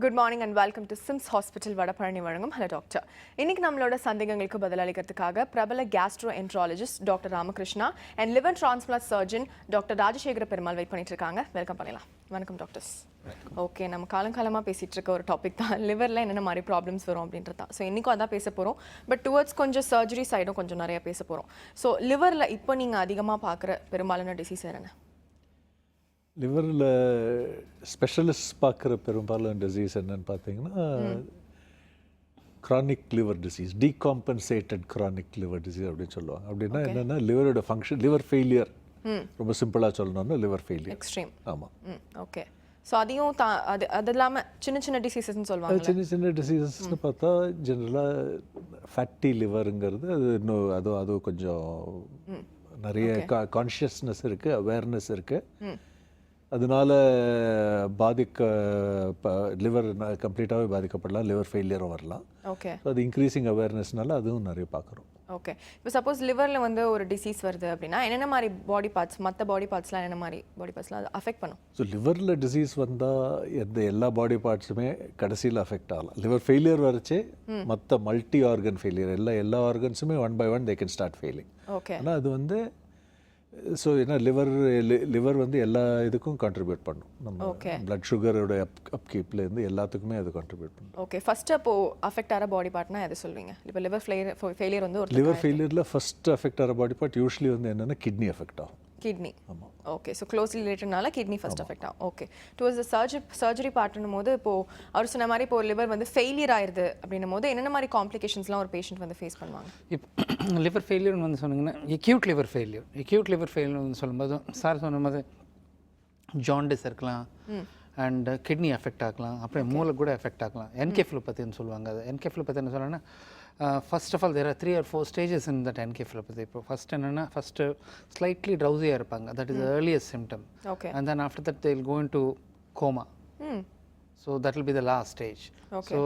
Good morning and welcome to Sims Hospital Vadapalani வழங்கும் hello doctor. இன்னைக்கு நம்மளோட சந்தேகங்களுக்கு பதிலளிக்கிறதுக்காக பிரபல gastroenterologist doctor Ramakrishna and liver transplant surgeon doctor Rajasekara Perumal wait பண்ணிட்டு இருக்காங்க. வெல்கம் பண்ணலாம். வணக்கம் டாக்டர்ஸ். ஓகே, நம்ம காலங்காலமாக பேசிகிட்டு இருக்க ஒரு டாபிக் தான் லிவரில் என்னென்ன மாதிரி ப்ராப்ளம்ஸ் வரும் அப்படின்றது தான். ஸோ இன்றைக்கும் அதான் பேச போகிறோம். பட் டுவர்ட்ஸ் கொஞ்சம் சர்ஜரி சைடும் கொஞ்சம் நிறைய பேச போகிறோம். ஸோ லிவரில் இப்போ நீங்கள் அதிகமாக பார்க்குற பெரும்பாலான டிசீஸ் என்ன? லிவரில் ஸ்பெஷலிஸ்ட் பார்க்குற பெரும்பாலும் டிசீஸ் என்னன்னு பார்த்தீங்கன்னா chronic liver disease, decompensated chronic liver disease அப்படின்னு சொல்லுவாங்க. அப்படின்னா என்னென்னா லிவரோட ஃபங்க்ஷன், லிவர் ஃபெயிலியர், ரொம்ப சிம்பிளாக சொல்லணும்னா லிவர் ஃபெயிலியர். எக்ஸ்ட்ரீம். ஆமாம். ஓகே. ஸோ அதையும் அது இல்லாமல் சின்ன சின்ன டிசீசஸ்ன்னு சொல்லுவாங்க. சின்ன சின்ன டிசீசஸ்ன்னு பார்த்தா ஜென்ரலாக ஃபேட்டி லிவருங்கிறது அது இன்னும் அது கொஞ்சம் நிறைய கான்ஷியஸ்னஸ் இருக்குது, அவேர்னஸ் இருக்குது. அதனால லிவர் கம்ப்ளீட்டாகவே பாதிக்கப்படலாம், லிவர் ஃபெயிலியரும் வரலாம். ஓகே. ஸோ அது இன்க்ரீசிங் அவேர்னஸ்னால அதுவும் நிறைய பார்க்குறோம். ஓகே. இப்போ சப்போஸ் லிவரில் வந்து ஒரு டிசீஸ் வருது அப்படின்னா என்னென்ன மாதிரி பாடி பார்ட்ஸ், மற்ற பாடி பார்ட்ஸ்லாம் என்னென்ன மாதிரி பாடி பார்ட்ஸ்லாம் அது அஃபெக்ட் பண்ணும்? ஸோ லிவரில் டிசீஸ் வந்தால் எல்லா பாடி பார்ட்ஸுமே கடைசியில் அஃபெக்ட் ஆகலாம். லிவர் ஃபெயிலியர் வரைச்சே மற்ற மல்டி ஆர்கன் ஃபெயிலியர் எல்லா ஆர்கன்ஸுமே one by one they can start failing. Okay. ஆனால் அது வந்து ஸோ ஏன்னா லிவர் வந்து எல்லா இதுக்கும் கான்ட்ரிபியூட் பண்ணும். நம்ம பிளட் சுகரோட அப்கீப்லேருந்து எல்லாத்துக்குமே அது கான்ட்ரிபியூட் பண்ணும். ஓகே. ஃபர்ஸ்ட் அப்போ அஃபெக்ட் ஆகிற பாடி பார்ட்னா எது சொல்வீங்க? இப்போ லிவர் ஃபெயிலியர் வந்து ஒரு லிவர் ஃபெயிலியரில் ஃபர்ஸ்ட் அஃபெக்ட் ஆகிற பாடி பார்ட் யூஸ்வலி வந்து என்னென்னா கிட்னி அஃபெக்ட் ஆகும். கிட்னி. ஆமாம். ஓகே. ஸோ க்ளோஸ்லி ரிலேட்டட்னால கிட்னி ஃபர்ஸ்ட் அஃபெக்ட் ஆகும். ஓகே. டுவர்ட்ஸ் சர்ஜரி பார்ட்னும் போது இப்போது அவர் சொன்ன மாதிரி இப்போ லிவர் வந்து ஃபெயிலியர் ஆயிடுது அப்படின்னும் போது என்னென்ன மாதிரி காம்ப்ளிகேஷன்ஸ்லாம் ஒரு பேஷண்ட் வந்து ஃபேஸ் பண்ணுவாங்க? இப்போ லிவர் ஃபெயிலியர்னு வந்து சொன்னீங்கன்னா எக்யூட் லிவர் ஃபெயிலியர் வந்து சொல்லும்போது சார் சொன்ன மாதிரி ஜாண்டிஸ் இருக்கலாம் அண்ட் கிட்னி எஃபெக்ட் ஆகலாம், அப்புறம் மூளை கூட எஃபெக்ட் ஆகலாம். என்கெஃபலோபதின்னு சொல்லுவாங்க. அது என்கெஃபலோபதி என்ன சொல்லணும்னா first of all there are 3 or 4 stages in that encephalopathy. இப்போ ஃபர்ஸ்ட் என்னென்னா ஃபஸ்ட்டு ஸ்லைட்லி ட்ரௌசியாக இருப்பாங்க, that is earliest symptom. Okay. And then after that they will go into coma. So that will be the last stage. So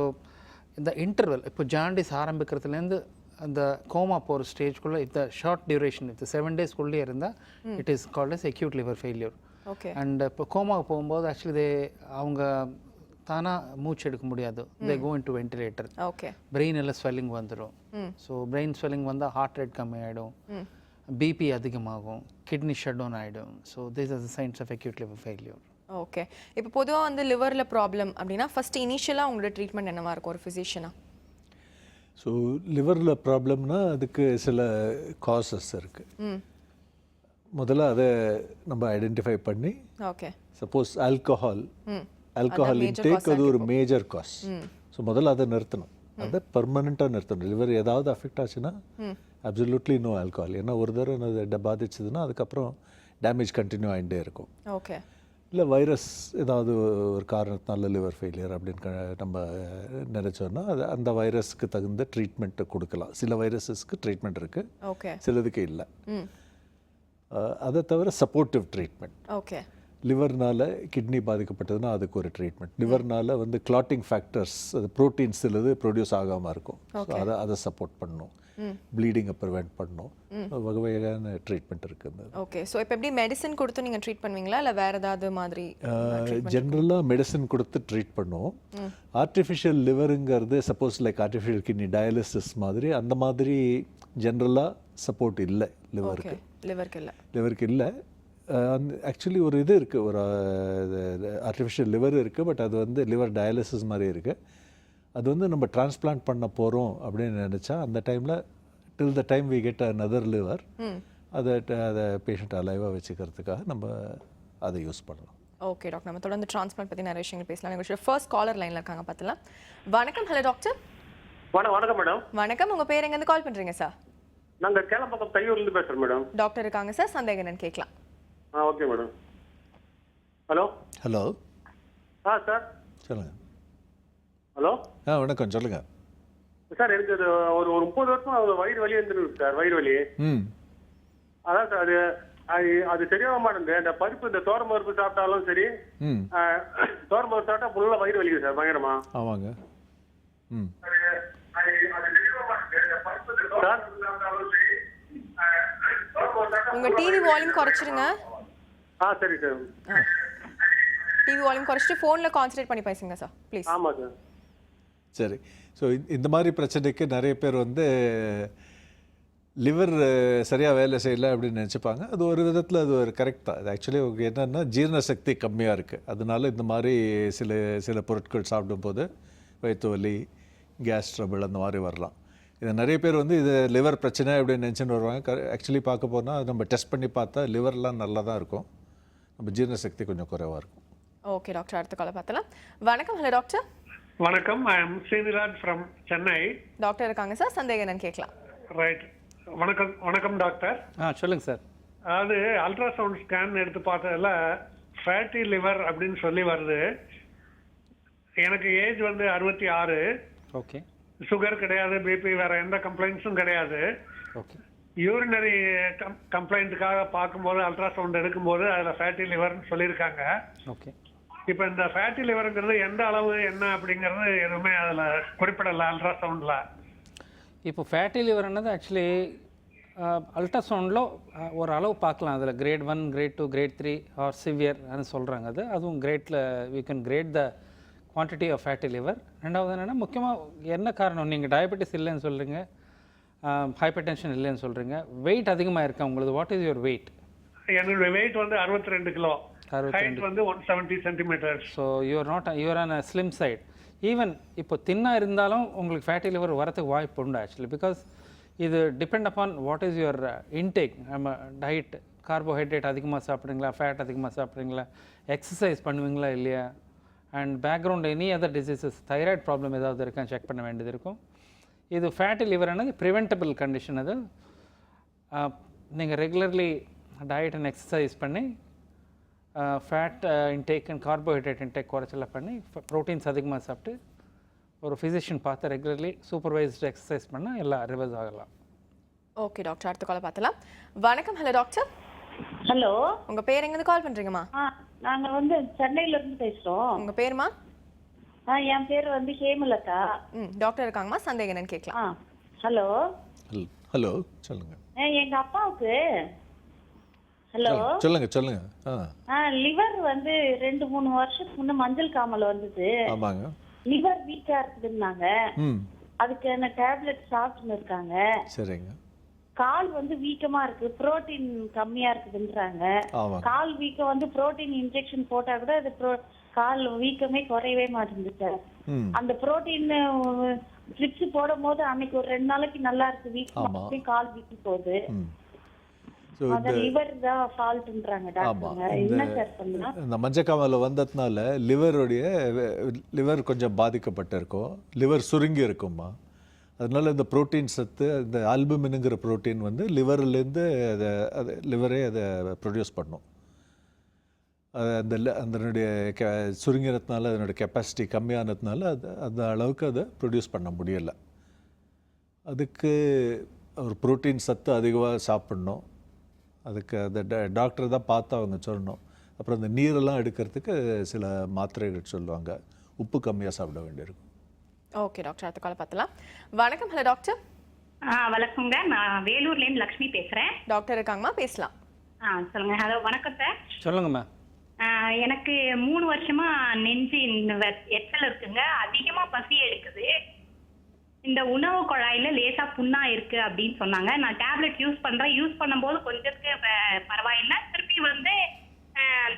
இந்த interval இப்போ jaundice ஆரம்பிக்கிறதுலேருந்து அந்த coma போகிற ஸ்டேஜ்குள்ளே இந்த ஷார்ட் டியூரேஷன் இந்த 7 daysக்குள்ளே இருந்தால் it is called as acute liver failure. Okay. And இப்போ கோமாவுக்கு போகும்போது ஆக்சுவலி அவங்க தானாக மூச்சு எடுக்க முடியாது. They go into ventilator. Okay. Brain எல்லாம் ஸ்வெல்லிங் வந்துடும். ஸோ பிரெயின் ஸ்வெல்லிங் வந்தால் ஹார்ட் ரேட் கம்மி ஆகிடும், பிபி அதிகமாகும், கிட்னி ஷட் டவுன் ஆகிடும். So this are the signs of acute liver failure. Okay. இப்போ பொதுவாக வந்து லிவரில் ப்ராப்ளம் அப்படின்னா ஃபர்ஸ்ட் இனிஷியலாக உங்களோட ட்ரீட்மெண்ட் என்னவா இருக்கும் ஒரு ஃபிசிஷியனா? ஸோ லிவரில் ப்ராப்ளம்னா அதுக்கு சில காசஸ் இருக்குது. முதல்ல அதை நம்ம ஐடென்டிஃபை பண்ணி, ஓகே, சப்போஸ் ஆல்கஹால் இன்டேக் அது ஒரு மேஜர் காஸ். ஸோ முதல்ல அதை நிறுத்தணும், அதை பர்மனெண்ட்டாக நிறுத்தணும். லிவர் ஏதாவது அஃபெக்ட் ஆச்சுன்னா அப்சல்யூட்லி நோ ஆல்கஹால். ஏன்னா ஒரு தடவை அதை பாதிச்சதுன்னா அதுக்கப்புறம் டேமேஜ் கண்டினியூ ஆகிட்டே இருக்கும். ஓகே. இல்லை வைரஸ் ஏதாவது ஒரு காரணத்தினால லிவர் ஃபெயிலியர் அப்படின்னு நம்ம நினச்சோன்னா அந்த வைரஸ்க்கு தகுந்த ட்ரீட்மெண்ட்டை கொடுக்கலாம். சில வைரஸஸ்க்கு ட்ரீட்மெண்ட் இருக்குது, ஓகே, சிலதுக்கு இல்லை. அதை தவிர சப்போர்ட்டிவ் ட்ரீட்மெண்ட். ஓகே. லிவர்னால் கிட்னி பாதிக்கப்பட்டதுன்னா அதுக்கு ஒரு ட்ரீட்மெண்ட். லிவர்னால் வந்து கிளாட்டிங் ஃபேக்டர்ஸ், அது ப்ரோட்டீன்ஸ் சிலது ப்ரொடியூஸ் ஆகாமல் இருக்கும், அதை சப்போர்ட் பண்ணணும். ப்ளீடிங்கை ப்ரிவெண்ட் பண்ணணும். வகை வகையான ட்ரீட்மெண்ட் இருக்குது. ஓகே. ஸோ இப்போ எப்படி மெடிசன் கொடுத்து நீங்கள் ட்ரீட் பண்ணுவீங்களா இல்லை வேறு ஏதாவது மாதிரி? ஜென்ரலாக மெடிசன் கொடுத்து ட்ரீட் பண்ணுவோம். ஆர்டிஃபிஷியல் லிவருங்கிறது suppose like artificial kidney dialysis மாதிரி அந்த மாதிரி ஜென்ரலாக சப்போர்ட் இல்லை லிவருக்கு இல்லை. ஆக்சுவலி ஒரு இது இருக்குது, ஒரு ஆர்டிஃபிஷியல் லிவர் இருக்குது, பட் அது வந்து லிவர் டயாலிசிஸ் மாதிரி இருக்குது. அது வந்து நம்ம டிரான்ஸ்பிளான்ட் பண்ண போகிறோம் அப்படின்னு நினச்சா அந்த டைமில் till the time we get another liver அதை பேஷண்ட் அலைவாக வச்சுக்கிறதுக்காக நம்ம அதை யூஸ் பண்ணலாம். ஓகே டாக்டர், நம்ம தொடர்ந்து டிரான்ஸ்பிளான்ட் பற்றி நிறைய விஷயங்கள் பேசலாம். ஃபர்ஸ்ட் காலர் லைனில் இருக்காங்க, பார்த்துலாம். வணக்கம். Hello doctor. வணக்கம் மேடம். வணக்கம். உங்கள் பேர் எங்கேருந்து கால் பண்ணுறீங்க சார்? நாங்கள் கேளம்பாக்கம் தையூர்லேருந்து பேசுகிறோம் மேடம். டாக்டர் இருக்காங்க சார், சந்தேகம் என்னன்னு கேட்கலாம். Okay madam. ஹலோ சார் சொல்லுங்கள். ஹலோ வணக்கம், சொல்லுங்கள் சார். எனக்கு அது ஒரு 30 வருஷம் வயிறு வலி இருந்துருக்கு சார், வயிறு வலி. அதான் சார் அது சரியாக மாட்டேங்குது. இந்த பருப்பு, இந்த தோரம் பருப்பு சாப்பிட்டாலும் சரி, தோரம் பருப்பு சாப்பிட்டா ஃபுல்லாக வயிறு வலிக்குது சார், பயங்கரமா. ஆமாங்க. உங்க டிவி வால்யூம் குறைச்சிருங்க. சரி சார். டிவி வால்யூம் குறைச்சிட்டு ஃபோனில் கான்சன்ட்ரேட் பண்ணி பேசுங்க சார் ப்ளீஸ். ஆமா சார். சரி. ஸோ இந்த மாதிரி பிரச்சனைக்கு நிறைய பேர் வந்து லிவர் சரியாக வேலை செய்யலை அப்படின்னு நினச்சிப்பாங்க. அது ஒரு விதத்தில் அது ஒரு கரெக்ட் தான். அது ஆக்சுவலி என்னென்னா ஜீரண சக்தி கம்மியாக இருக்குது. அதனால இந்த மாதிரி சில பொருட்கள் சாப்பிடும்போது வயிற்று வலி, கேஸ் ட்ரபிள் அந்த மாதிரி வரலாம். இது நிறைய பேர் வந்து இது லிவர் பிரச்சனை அப்படின்னு நினச்சின்னு வருவாங்க. ஆக்சுவலி பார்க்க போனால் நம்ம டெஸ்ட் பண்ணி பார்த்தா லிவர்லாம் நல்லா தான் இருக்கும், நம்ம ஜீரண சக்தி கொஞ்சம் குறைவாக இருக்கும். ஓகே டாக்டர், அடுத்த காலை பார்த்தலாம். வணக்கம். Hello doctor. வணக்கம், I am Sriniraj from Chennai. Doctor இருக்காங்க சார், சந்தேகம் என்னன்னு கேட்கலாம். ரைட். வணக்கம் டாக்டர். சொல்லுங்கள் சார். அதாவது அல்ட்ராசவுண்ட் ஸ்கேன் எடுத்து பார்த்ததுல ஃபேட்டி லிவர் அப்படின்னு சொல்லி வருது. எனக்கு ஏஜ் வந்து 66. ஓகே. சுகர் கிடையாது, பிபி, வேற எந்த கம்ப்ளைண்ட்ஸும் கிடையாது. ஓகே. யூரினரி கம்ப்ளைண்ட்டுக்காக பார்க்கும்போது அல்ட்ராசவுண்ட் எடுக்கும்போது அதில் ஃபேட்டி லிவர்னு சொல்லியிருக்காங்க. ஓகே. இப்போ இந்த ஃபேட்டி லிவருங்கிறது எந்த அளவு என்ன அப்படிங்கிறது எதுவுமே அதில் குறிப்பிடலை அல்ட்ராசவுண்டில். இப்போ ஃபேட்டி லிவர்ன்றது ஆக்சுவலி அல்ட்ராசவுண்டில் ஒரு அளவு பார்க்கலாம். அதில் grade 1, grade 2, grade 3 or severe சொல்கிறாங்க. அதுவும் கிரேட்டில் we can grade the quantity of fatty liver. ரெண்டாவது என்னென்னா முக்கியமாக என்ன காரணம், நீங்கள் டயபெட்டிஸ் இல்லைன்னு சொல்கிறீங்க, ஹைப்பர் டென்ஷன் இல்லைன்னு சொல்கிறீங்க, வெயிட் அதிகமாக இருக்கா உங்களுக்கு? What is your weight? என்னுடைய வெயிட் வந்து 62 கிலோ, ஹைட் வந்து 170 centimetre. So you're on a slim side. Even இப்போ தின்னாக இருந்தாலும் உங்களுக்கு ஃபேட்டி லிவர் வரத்துக்கு வாய்ப்பு உண்டு ஆக்சுவலி. பிகாஸ் இது depend upon what is your intake. நம்ம டயட், கார்போஹைட்ரேட் அதிகமாக சாப்பிட்றீங்களா, ஃபேட் அதிகமாக சாப்பிட்றீங்களா, எக்ஸசைஸ் பண்ணுவீங்களா இல்லையா, and background any other diseases, thyroid problem ஏதாவது இருக்கான்னு செக் பண்ண வேண்டியது இருக்கும். இது ஃபேட்டி லிவர் என்னது ப்ரிவென்டபிள் கண்டிஷன். அது நீங்கள் ரெகுலர்லி டயட் அண்ட் எக்ஸசைஸ் பண்ணி fat intake and carbohydrate intake குறைச்சல பண்ணி ப்ரோட்டீன்ஸ் அதிகமாக சாப்பிட்டு ஒரு ஃபிசிஷியன் பார்த்து ரெகுலர்லி சூப்பர்வைஸ்டு எக்ஸசைஸ் பண்ணால் எல்லாம் ரிவர்ஸ் ஆகலாம். ஓகே டாக்டர், அடுத்த காலை பார்த்தலாம். வணக்கம். Hello doctor. ஹலோ, உங்கள் பேர் எங்கேருந்து கால் பண்ணுறீங்கம்மா? நாங்க வந்து சென்னையில இருந்து பேசுறோம். உங்கள் பேருமா? என் பேர் வந்து ஹேமலதா. டாக்டர் இருக்காங்கம்மா, சந்தேகம் என்னன்னு கேட்கலாம். ஹலோ. ஹலோ, சொல்லுங்க. எங்க அப்பாவுக்கு ஹலோ சொல்லுங்க. லிவர் வந்து 2-3 வருஷத்துக்கு முன்ன மஞ்சள் காமால வந்தது. ஆமாங்க. லிவர் வீக்கா இருக்குதுன்னாங்க. அதுக்கு என்ன டேப்லெட் சாப்பிட்டுன்னு இருக்காங்க. சரிங்க. கால் வந்து வீக்கமா இருக்கு, புரோட்டீன் கம்மியா இருக்குதுன்றாங்க. கால் வீக்கம் வந்து புரோட்டீன் இன்ஜெக்ஷன் போட்டா கூட அது கால் வீக்கமே குறையவே மாட்டேங்குது சார். அந்த புரோட்டீன் ட்ரிப்ஸ் போடும் போது அன்னைக்கு ஒரு 2 நாளைக்கு நல்லா இருக்கு, வீக் கால் வீக்கி போகுது. இந்த மஞ்சக்காமல வந்ததுனால லிவர் கொஞ்சம் பாதிக்கப்பட்டிருக்கும், லிவர் சுருங்கி இருக்குமா. அதனால இந்த புரோட்டீன் சத்து, இந்த ஆல்புமினுங்கிற புரோட்டீன் வந்து லிவர்லேருந்து லிவரே அதை ப்ரொடியூஸ் பண்ணும். அதனுடைய சுருங்கினதுனால அதனுடைய கெப்பாசிட்டி கம்மியானதுனால அந்த அளவுக்கு அதை ப்ரொடியூஸ் பண்ண முடியலை. அதுக்கு ஒரு புரோட்டீன் சத்து அதிகமாக சாப்பிட்ணும். அதுக்கு அந்த டாக்டர் தான் பார்த்து அவங்க சொல்லணும். அப்புறம் அந்த நீரெல்லாம் எடுக்கிறதுக்கு சில மாத்திரைகள் சொல்லுவாங்க, உப்பு கம்மியாக சாப்பிட வேண்டியிருக்கும். ஓகே டாக்டர், அடுத்த காலை பார்த்தலாம். வணக்கம். Hello doctor. வணக்கங்க, நான் வேலூர்லேருந்து லக்ஷ்மி பேசுகிறேன். டாக்டர் இருக்காங்கம்மா, பேசலாம். சொல்லுங்கள். ஹலோ, வணக்கம் சார். சொல்லுங்கம்மா. எனக்கு 3 வருஷமா நெஞ்சு எச்சல் இருக்குங்க, அதிகமாக பசி எடுக்குது. இந்த உணவு குழாயில லேசா புண்ணா இருக்கு அப்படின்னு சொன்னாங்க. நான் டேப்லெட் யூஸ் பண்றேன். யூஸ் பண்ணும்போது கொஞ்சத்துக்கு பரவாயில்லை. திருப்பி வந்து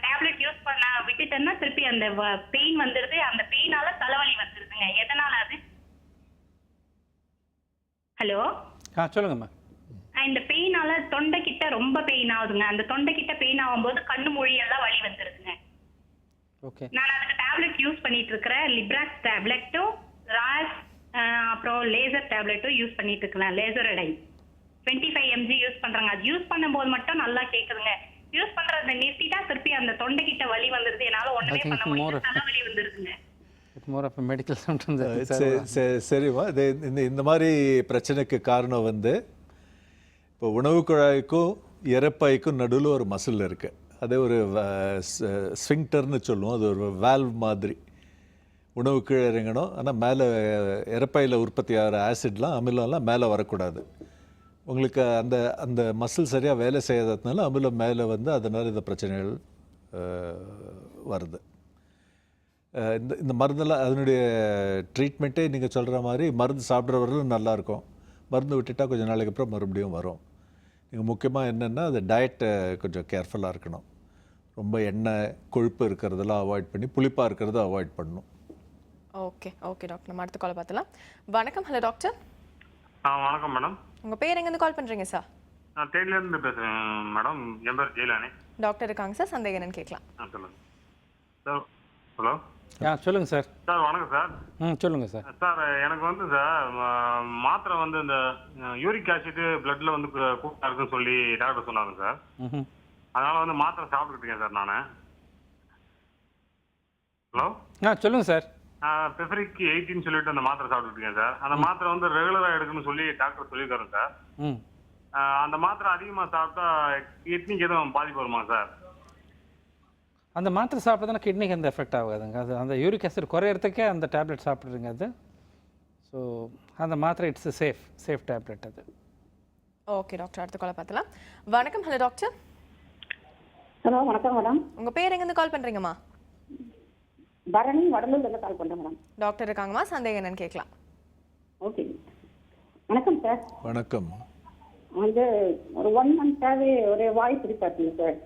டேப்லெட் யூஸ் பண்ண விட்டுட்டேன்னா திருப்பி அந்த பெயின் வந்துடுது. அந்த பெயினால தலைவலி வந்துடுதுங்க. எதனால அது? ஹலோ, சொல்லுங்கம்மா. இந்த பெயினால தொண்டை கிட்ட ரொம்ப பெயின் ஆகுதுங்க. அந்த தொண்டை கிட்ட பெயின் ஆகும்போது கண்ணு மொழி எல்லாம் வலி வந்துடுதுங்க. ஓகே. நான் அதுக்கு டேப்லெட் யூஸ் பண்ணிட்டு இருக்கிறேன். லிப்ராக்ஸ் டேப்லெட்டும், ராஸ், அப்புறம் லேசர் டேப்லெட்டும் யூஸ் பண்ணிட்டு இருக்கலாம். லேசர் அடை 25 mg யூஸ் பண்றாங்க. அது யூஸ் பண்ணும்போது மட்டும் நல்லா கேக்குதுங்க. யூஸ் பண்றத நிறுத்திட்டா திருப்பி அந்த தொண்டை கிட்ட வலி வந்துருது. என்னால ஒண்ணுமே பண்ண முடியல, தலைவலி வந்துருதுங்க. சரிம்மா, இந்த மாதிரி பிரச்சனைக்கு காரணம் வந்து இப்போ உணவு குழாய்க்கும் இறப்பாய்க்கும் நடுவில் ஒரு மசில் இருக்குது. அதே ஒரு ஸ்விங்டர்னு சொல்லுவோம். அது ஒரு வால்வ் மாதிரி. உணவு கீழே இறங்கணும், ஆனால் மேலே இறப்பையில் உற்பத்தி ஆகிற ஆசிட்லாம், அமிலம்லாம் மேலே வரக்கூடாது. உங்களுக்கு அந்த மசில் சரியாக வேலை செய்யாததுனால அமிலம் மேலே வந்து அதனால் இந்த பிரச்சனைகள் வருது. இந்த மருந்தெல்லாம் அதனுடைய ட்ரீட்மெண்ட்டே நீங்கள் சொல்கிற மாதிரி மருந்து சாப்பிட்றவர்களும் நல்லாயிருக்கும், மருந்து விட்டுட்டால் கொஞ்சம் நாளைக்கு அப்புறம் மறுபடியும் வரும். நீங்கள் முக்கியமாக என்னென்னா அது டயட்டை கொஞ்சம் கேர்ஃபுல்லாக இருக்கணும். ரொம்ப எண்ணெய் கொழுப்பு இருக்கிறதெல்லாம் அவாய்ட் பண்ணி புளிப்பாக இருக்கிறத அவாய்ட் பண்ணணும். ஓகே ஓகே டாக்டர், நம்ம அடுத்த கால் பார்த்தலாம். வணக்கம். Hello doctor. வணக்கம் மேடம். உங்கள் பேர் எங்கேருந்து கால் பண்ணுறீங்க சார்? நான் தேனிலேருந்து பேசுகிறேன் மேடம். என் பேர் ஜெயிலானி. டாக்டர் இருக்காங்க சார், சந்தேகம் என்னன்னு கேட்கலாம். சொல்லுங்கள் சார். ஹலோ சொல்லுங்கள் சார். சார் வணக்கம் சார். சொல்லுங்கள் சார். சார் எனக்கு வந்து சார் மாத்திரை வந்து இந்த யூரிக் ஆசிட் பிளட்ல வந்து கூட்டா இருக்குன்னு சொல்லி டாக்டர் சொன்னாங்க சார். அதனால வந்து மாத்திரை சாப்பிட்டுட்டு இருக்கேன் சார் நான். ஹலோ சொல்லுங்கள் சார். பெஃபரிக் 18 சொல்லிட்டு அந்த மாத்திரை சாப்பிட்டுட்டு இருக்கேன் சார். அந்த மாத்திரை வந்து ரெகுலரா எடுக்கணும்னு சொல்லி டாக்டர் சொல்லியிருக்காரு சார். அந்த மாத்திரை அதிகமாக சாப்பிட்டா கிட்னிக்கு எதுவும் பாதிப்பு வருமா சார்? அந்த மாத்திரை சாப்பிட்டா கிட்னிக்கு எந்த எஃபெக்ட் ஆகாதுங்க. அது அந்த யூரிக் ஆசிட் குறையிறதுக்கே அந்த டேப்லெட் சாப்பிட்றீங்க அது. ஸோ அந்த மாத்திரை இட்ஸ் சேஃப் டேப்லெட் அது. ஓகே டாக்டர், அடுத்த காலை பார்த்தலாம். வணக்கம். Hello doctor. ஹலோ வணக்கம் மேடம். உங்கள் பேர் எங்கேருந்து கால் பண்ணுறீங்கம்மா? பரணி, வடலூர்லேருந்து கால் பண்ணுறேன் மேடம். டாக்டர் இருக்காங்கம்மா, சந்தேகம் என்னன்னு கேட்கலாம். ஓகே வணக்கம் சார். வணக்கம். வந்து ஒரு 1 மந்த்தாகவே ஒரே வாய் பிடிப்பாட்டுங்க சார்.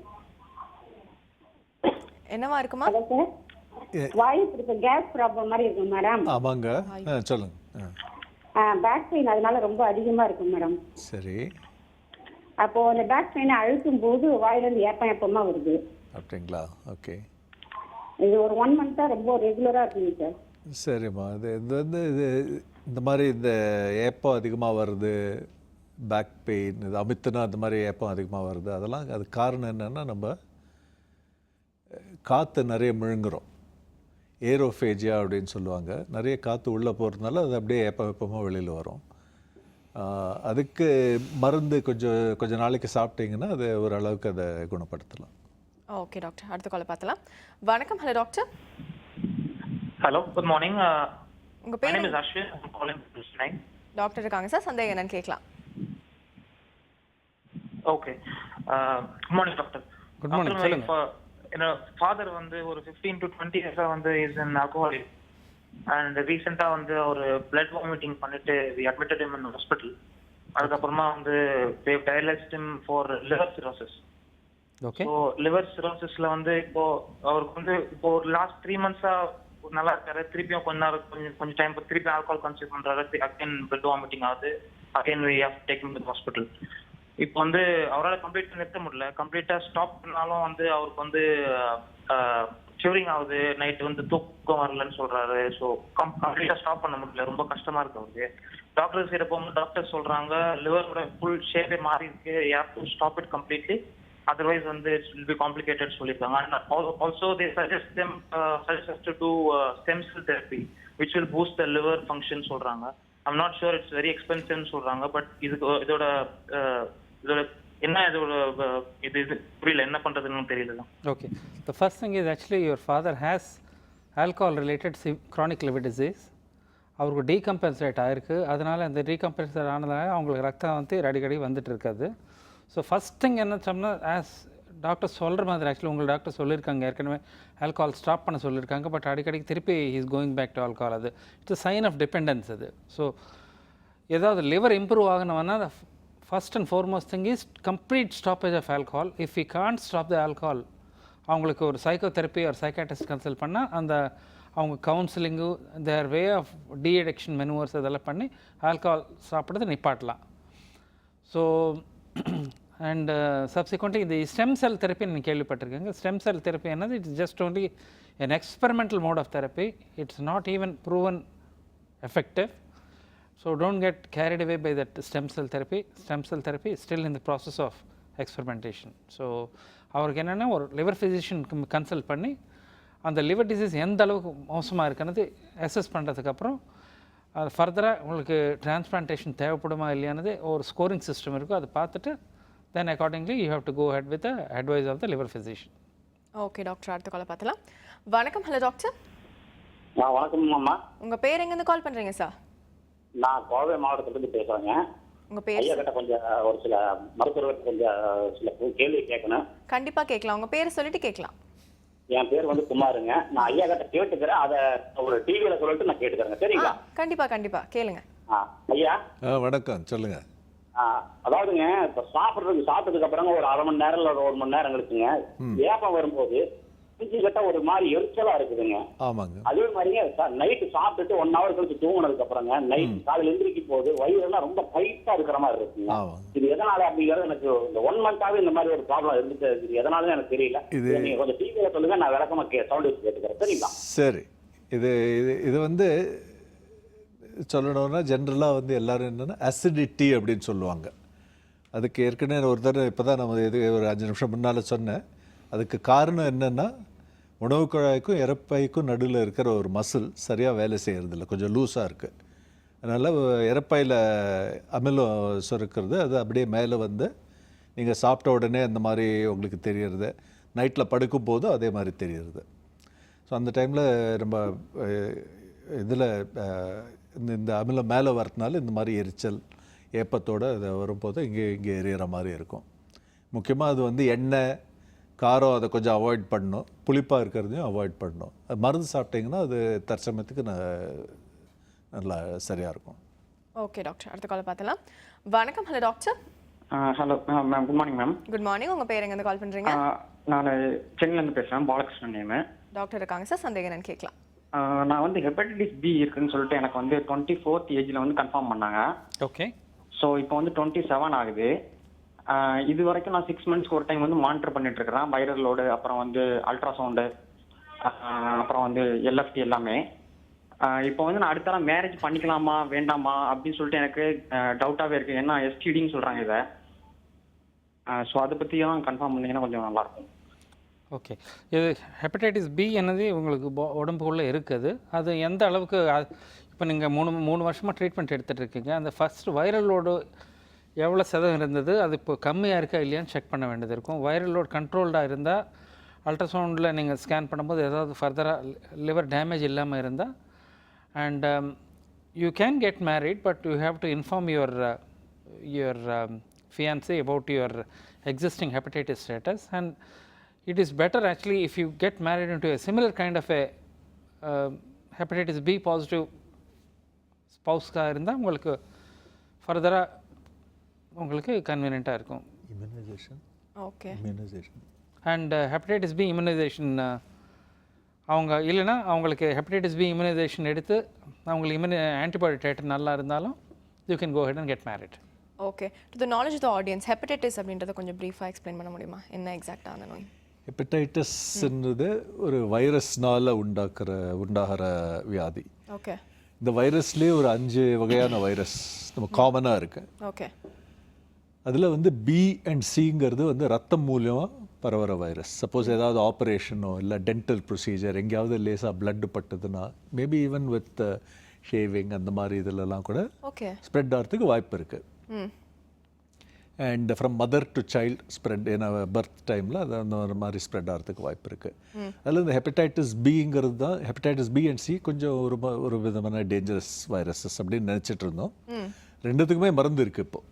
என்னவா இருக்குமா? ஹலோ சார், வாய் பிடிப்ப கேஸ் ப்ராப்ளம் மாதிரி இருக்கும் மேடம். ஆமாங்க, சொல்லுங்க. பேக் பெயின் அதனால ரொம்ப அதிகமாக இருக்கும் மேடம். சரி. அப்போ அந்த பேக் பெயினை அழுத்தும் போது வாயிலேருந்து ஏப்பமாக வருது. அப்படிங்களா? ஓகே. இது ஒரு 1 மந்த்தாக ரொம்ப ரெகுலராக இருக்குங்க சார். சரிம்மா, இது வந்து இந்த மாதிரி இந்த ஏப்பம் அதிகமாக வருது, பேக் பெயின், இது அமித்துனா அந்த மாதிரி ஏப்பம் அதிகமாக வருது, அதெல்லாம் அது காரணம் என்னென்னா நம்ம காற்று நிறைய முழுங்குறோம், ஏரோஃபேஜியா அப்படின்னு சொல்லுவாங்க. நிறைய காற்று உள்ளே போகிறதுனால அது அப்படியே ஏப்பமாக வெளியில் வரும். அதுக்கு மருந்து கொஞ்சம் நாளைக்கு சாப்பிட்டீங்கன்னா அது ஓரளவுக்கு அதை குணப்படுத்தலாம். ஓகே டாக்டர், அடுத்த காலை பார்த்தலாம். வணக்கம். Hello doctor. Hello, good morning. உங்க பேர்? My name is Ashwin. I'm calling from Chennai. Doctor இருக்காங்க சார், சந்தேகம் என்னன்னு கேட்கலாம். Okay. Good morning doctor. Good morning, சொல்லுங்க. என்னோட ஃபாதர் வந்து ஒரு 15 to 20 இயர்ஸா வந்து இஸ் இன் alcoholic and ரீசெண்டா வந்து ஒரு பிளட் வாமிட்டிங் பண்ணிட்டு we admitted him in the hospital. அதுக்கப்புறமா வந்து they dialyzed him for liver cirrhosis. Okay. So liver சிரோசிஸ்ல வந்து இப்போ அவருக்கு வந்து இப்போ ஒரு லாஸ்ட் 3 months-ஆ நல்லா இருக்காரு. திருப்பியும் கொஞ்சம் டைம் திருப்பி ஆல்கஹால் கன்சியூம் பண்றாரு. அகைன் பிளட் வாமிட்டிங் ஆகுது. Again we have taken him to the hospital. இப்போ வந்து அவரால் கம்ப்ளீட்டாக நிறுத்த முடியல. கம்ப்ளீட்டாக ஸ்டாப் பண்ணாலும் வந்து அவருக்கு வந்து ஷிவரிங் ஆகுது, நைட்டு வந்து தூக்கம் வரலன்னு சொல்றாரு. ஸோ கம்ப்ளீட்டாக ஸ்டாப் பண்ண முடியல, ரொம்ப கஷ்டமா இருக்கு அவருக்கு. டாக்டர் கிட்ட போகும்போது டாக்டர் சொல்றாங்க லிவரோட ஃபுல் ஷேப்பே மாறி இருக்கு, you have to stop it completely, otherwise வந்து it will be complicated சொல்லிருக்காங்க. And also they suggest us to do stem cell therapy which will boost the liver function சொல்றாங்க. I'm not sure, it's very expensive சொல்றாங்க. But இதோட என்ன இது புரியல, என்ன பண்றதுன்னு தெரியல. Okay, the first thing is actually your father has alcohol related chronic liver disease. அவருக்கு டீகம்பன்சேட் ஆயிருக்கு. அதனால அந்த டீகம்பன்சேட் ஆனதால அவங்களுக்கு ரத்தம் வந்து அடிக்கடி வந்துட்டு இருக்காது. ஸோ ஃபஸ்ட் திங் என்ன சொன்னால், ஆஸ் டாக்டர் சொல்கிற மாதிரி ஆக்சுவலி உங்கள் டாக்டர் சொல்லியிருக்காங்க ஏற்கனவே ஆல்கஹால் ஸ்டாப் பண்ண சொல்லியிருக்காங்க. பட் அடிக்கடி திருப்பி is going back to alcohol. அது இட்ஸ் சைன் ஆஃப் டிபெண்டன்ஸ் அது. ஸோ ஏதாவது லிவர் இம்ப்ரூவ் ஆகணும்னா first and foremost thing is complete stoppage of alcohol. If you can't stop the alcohol, அவங்களுக்கு ஒரு சைக்கோதெரப்பி ஒரு சைக்காட்ரிஸ்ட் கன்சல்ட் பண்ணால் அந்த அவங்க கவுன்சிலிங்கு their way of de addiction manoeuvres இதெல்லாம் பண்ணி ஆல்கஹால் சாப்பிட்றது நிப்பாட்டலாம். ஸோ and subsequently இந்த ஸ்டெம் செல் தெரப்பி நீங்கள் கேள்விப்பட்டிருக்கீங்க. ஸ்டெம் செல் தெரப்பி என்னது, it's just only an experimental mode of therapy. It's not even proven effective. So don't get carried away by that stem cell therapy. Stem cell therapy is still in the process of experimentation. So அவருக்கு என்னென்னா ஒரு liver physician consult பண்ணி அந்த liver disease எந்த அளவுக்கு மோசமாக இருக்குன்னு assess பண்ணுறதுக்கப்புறம் அது ஃபர்தராக உங்களுக்கு டிரான்ஸ்பிளான்டேஷன் தேவைப்படுமா இல்லையானது ஒரு ஸ்கோரிங் சிஸ்டம் இருக்கும். அதை பார்த்துட்டு then accordingly you have to go ahead with the advice of the liver physician. Okay doctor, அடுத்த காலை பார்த்தலாம். வணக்கம். Hello doctor. வணக்கம் அம்மா. உங்க பேர் எங்கேருந்து கால் பண்றீங்க சார்? நான் கோவை மாவட்டத்திலிருந்து பேசுறேங்க. உங்க பேர்? ஐயா கிட்ட கொஞ்சம் ஒரு சில மருத்துவர்களுக்கு கொஞ்சம் சில கேள்வி கேட்கணும். கண்டிப்பா கேட்கலாம். உங்க பேர் சொல்லிட்டு கேட்கலாம். என் பேர் வந்து குமாருங்க. நான் ஐயா கிட்ட கேட்டுக்கிறேன். அதை ஒரு டிவியில சொல்லிட்டு நான் கேட்டுக்கிறேங்க. சரிங்களா? கண்டிப்பா கண்டிப்பா கேளுங்க. ஐயா வணக்கம், சொல்லுங்க. அதாவதுங்க, இப்ப சாப்பிட்டதுக்கு அப்புறம் ஒரு அரை மணி நேரம் இல்ல 1 மணி நேரம் கழிச்சுங்க ஏப்பம் வரும்போது கிட்ட ஒரு மாதிரி எரிச்சலா இருக்குதுங்க. ஆமாங்க. அதே மாதிரிங்க நைட்டு சாப்பிட்டுட்டு 1 hour கழிச்சு தூங்கினதுக்கு அப்புறங்க நைட் காலையில் எந்திரிக்கும் போது வயிறுலாம் ரொம்ப டைட்டா இருக்கிற மாதிரி இருக்குங்க. இது எதனால அப்படிங்கறது எனக்கு இந்த 1 month-ஆவே இந்த மாதிரி ஒரு ப்ராப்ளம் இருந்துட்டு இது எதனால எனக்கு தெரியல. நீங்க கொஞ்சம் டிவியில சொல்லுங்க, நான் விளக்கமா சவுண்ட் வச்சு கேட்டுக்கிறேன். சரிங்களா? சரி. இது வந்து சொல்லணும்னா ஜென்ரலாக வந்து எல்லாரும் என்னென்னா அசிடிட்டி அப்படின்னு சொல்லுவாங்க. அதுக்கு ஏற்கனவே ஒரு தடவை இப்போ தான் நம்ம ஒரு 5 நிமிஷம் முன்னால் சொன்னேன். அதுக்கு காரணம் என்னென்னா உணவு குழாய்க்கும் இறப்பைக்கும் நடுவில் இருக்கிற ஒரு மசில் சரியாக வேலை செய்கிறதில்ல, கொஞ்சம் லூஸாக இருக்குது. அதனால் இறப்பையில் அமிலம் சுரக்கிறது அது அப்படியே மேலே வந்து நீங்கள் சாப்பிட்ட உடனே அந்த மாதிரி உங்களுக்கு தெரியறது, நைட்டில் படுக்கும் போதும் அதே மாதிரி தெரியறது. ஸோ அந்த டைமில் நம்ம இதில் இந்த அமிலம் மேலே வரதுனால இந்த மாதிரி எரிச்சல் ஏப்பத்தோடு அது வரும்போது இங்கே எரியிற மாதிரி இருக்கும். முக்கியமாக அது வந்து எண்ணெய் காரம் அதை கொஞ்சம் அவாய்ட் பண்ணணும், புளிப்பாக இருக்கிறதையும் அவாய்ட் பண்ணணும். அது மருந்து சாப்பிட்டிங்கன்னா அது தற்சமயத்துக்கு நல்லா சரியாக இருக்கும். ஓகே டாக்டர், அடுத்த கால் பார்த்தலாம். வணக்கம். Hello doctor. Hello ma'am, good morning ma'am. Good morning. உங்கள் பேர் எங்கேருந்து கால் பண்ணுறீங்க? நான் சென்னையிலேருந்து பேசுகிறேன், பாலகிருஷ்ணன் நேமு. டாக்டர் இருக்காங்க சார், சந்தேகம் என்னன்னு கேட்கலாம். நான் வந்து ஹெப்படைட்டிஸ் பி இருக்குன்னு சொல்லிட்டு எனக்கு வந்து 24th ஏஜில் வந்து கன்ஃபார்ம் பண்ணாங்க. ஓகே. ஸோ இப்போ வந்து 27 ஆகுது. இது வரைக்கும் நான் 6 months ஒரு டைம் வந்து மானிட்டர் பண்ணிட்டு இருக்கிறேன். வைரல் லோடு, அப்புறம் வந்து அல்ட்ராசவுண்டு, அப்புறம் வந்து எல்எஃப்டி எல்லாமே. இப்போ வந்து நான் அடுத்த மேரேஜ் பண்ணிக்கலாமா வேண்டாமா அப்படின்னு சொல்லிட்டு எனக்கு டவுட்டாகவே இருக்குது. ஏன்னா எஸ்டிடின்னு சொல்கிறாங்க இதை. ஸோ அதை பற்றியும் கன்ஃபார்ம் பண்ணிங்கன்னா கொஞ்சம் நல்லாயிருக்கும். ஓகே. இது ஹெப்படைட்டிஸ் பி என்னது உங்களுக்கு உடம்புக்குள்ளே இருக்குது. அது எந்த அளவுக்கு இப்போ நீங்கள் 3 வருஷமாக ட்ரீட்மெண்ட் எடுத்துகிட்டு இருக்கீங்க. அந்த ஃபஸ்ட்டு வைரல் லோடு எவ்வளோ சதவீதம் இருந்தது, அது இப்போ கம்மியாக இருக்கா இல்லையான்னு செக் பண்ண வேண்டியது இருக்கும். வைரல் லோட் கண்ட்ரோல்டாக இருந்தால் அல்ட்ராசவுண்டில் நீங்கள் ஸ்கேன் பண்ணும்போது ஏதாவது ஃபர்தராக லிவர் டேமேஜ் இல்லாமல் இருந்தால் and you can get married, but you have to inform your fiancé about your existing hepatitis status, and it is better actually if you get married into a similar kind of a hepatitis B positive spouse-கா இருந்தால் உங்களுக்கு ஃபர்தராக உங்களுக்கு கன்வீனியண்ட்டாக இருக்கும். Immunisation. Okay. Immunisation and hepatitis B immunisation அவங்க இல்லைன்னா அவங்களுக்கு ஹெப்படைட்டிஸ் பி இம்யூனைசேஷன் எடுத்து அவங்களுக்கு ஆன்டிபாடி டேட்டர் நல்லா இருந்தாலும் you can go ahead and get married. Okay. To the knowledge of the audience, hepatitis அப்படின்றத கொஞ்சம் ப்ரீஃபாக எக்ஸ்பிளைன் பண்ண முடியுமா? என்ன எக்ஸாக்டாக அந்த நோய்? ஹெப்படைட்டிஸ்ன்றது ஒரு வைரஸ்னால் உண்டாகிற வியாதி. ஓகே. இந்த வைரஸ்லேயே ஒரு 5 வகையான வைரஸ் நம்ம காமனாக இருக்குது. ஓகே. அதில் வந்து பி அண்ட் சிங்கிறது வந்து ரத்தம் மூலியமாக பரவுற வைரஸ். சப்போஸ் ஏதாவது ஆப்ரேஷனோ இல்லை டென்டல் ப்ரொசீஜர் எங்கேயாவது லேசாக பிளட் பட்டதுன்னா மேபி ஈவன் வித் ஷேவிங் அந்த மாதிரி இதிலெல்லாம் கூட ஸ்ப்ரெட் ஆகிறதுக்கு வாய்ப்பு இருக்குது. And from mother to child spread, ஏன்னா பர்த் டைமில் அது அந்த மாதிரி ஸ்ப்ரெட் ஆகிறதுக்கு வாய்ப்பு இருக்குது. அதில் இந்த ஹெப்படைட்டிஸ் பிங்கிறது தான், ஹெப்படைட்டிஸ் பி அண்ட் சி கொஞ்சம் ஒரு விதமான டேஞ்சரஸ் வைரஸஸ் அப்படின்னு நினச்சிட்டு இருந்தோம். ரெண்டுத்துக்குமே மருந்து இருக்குது இப்போது.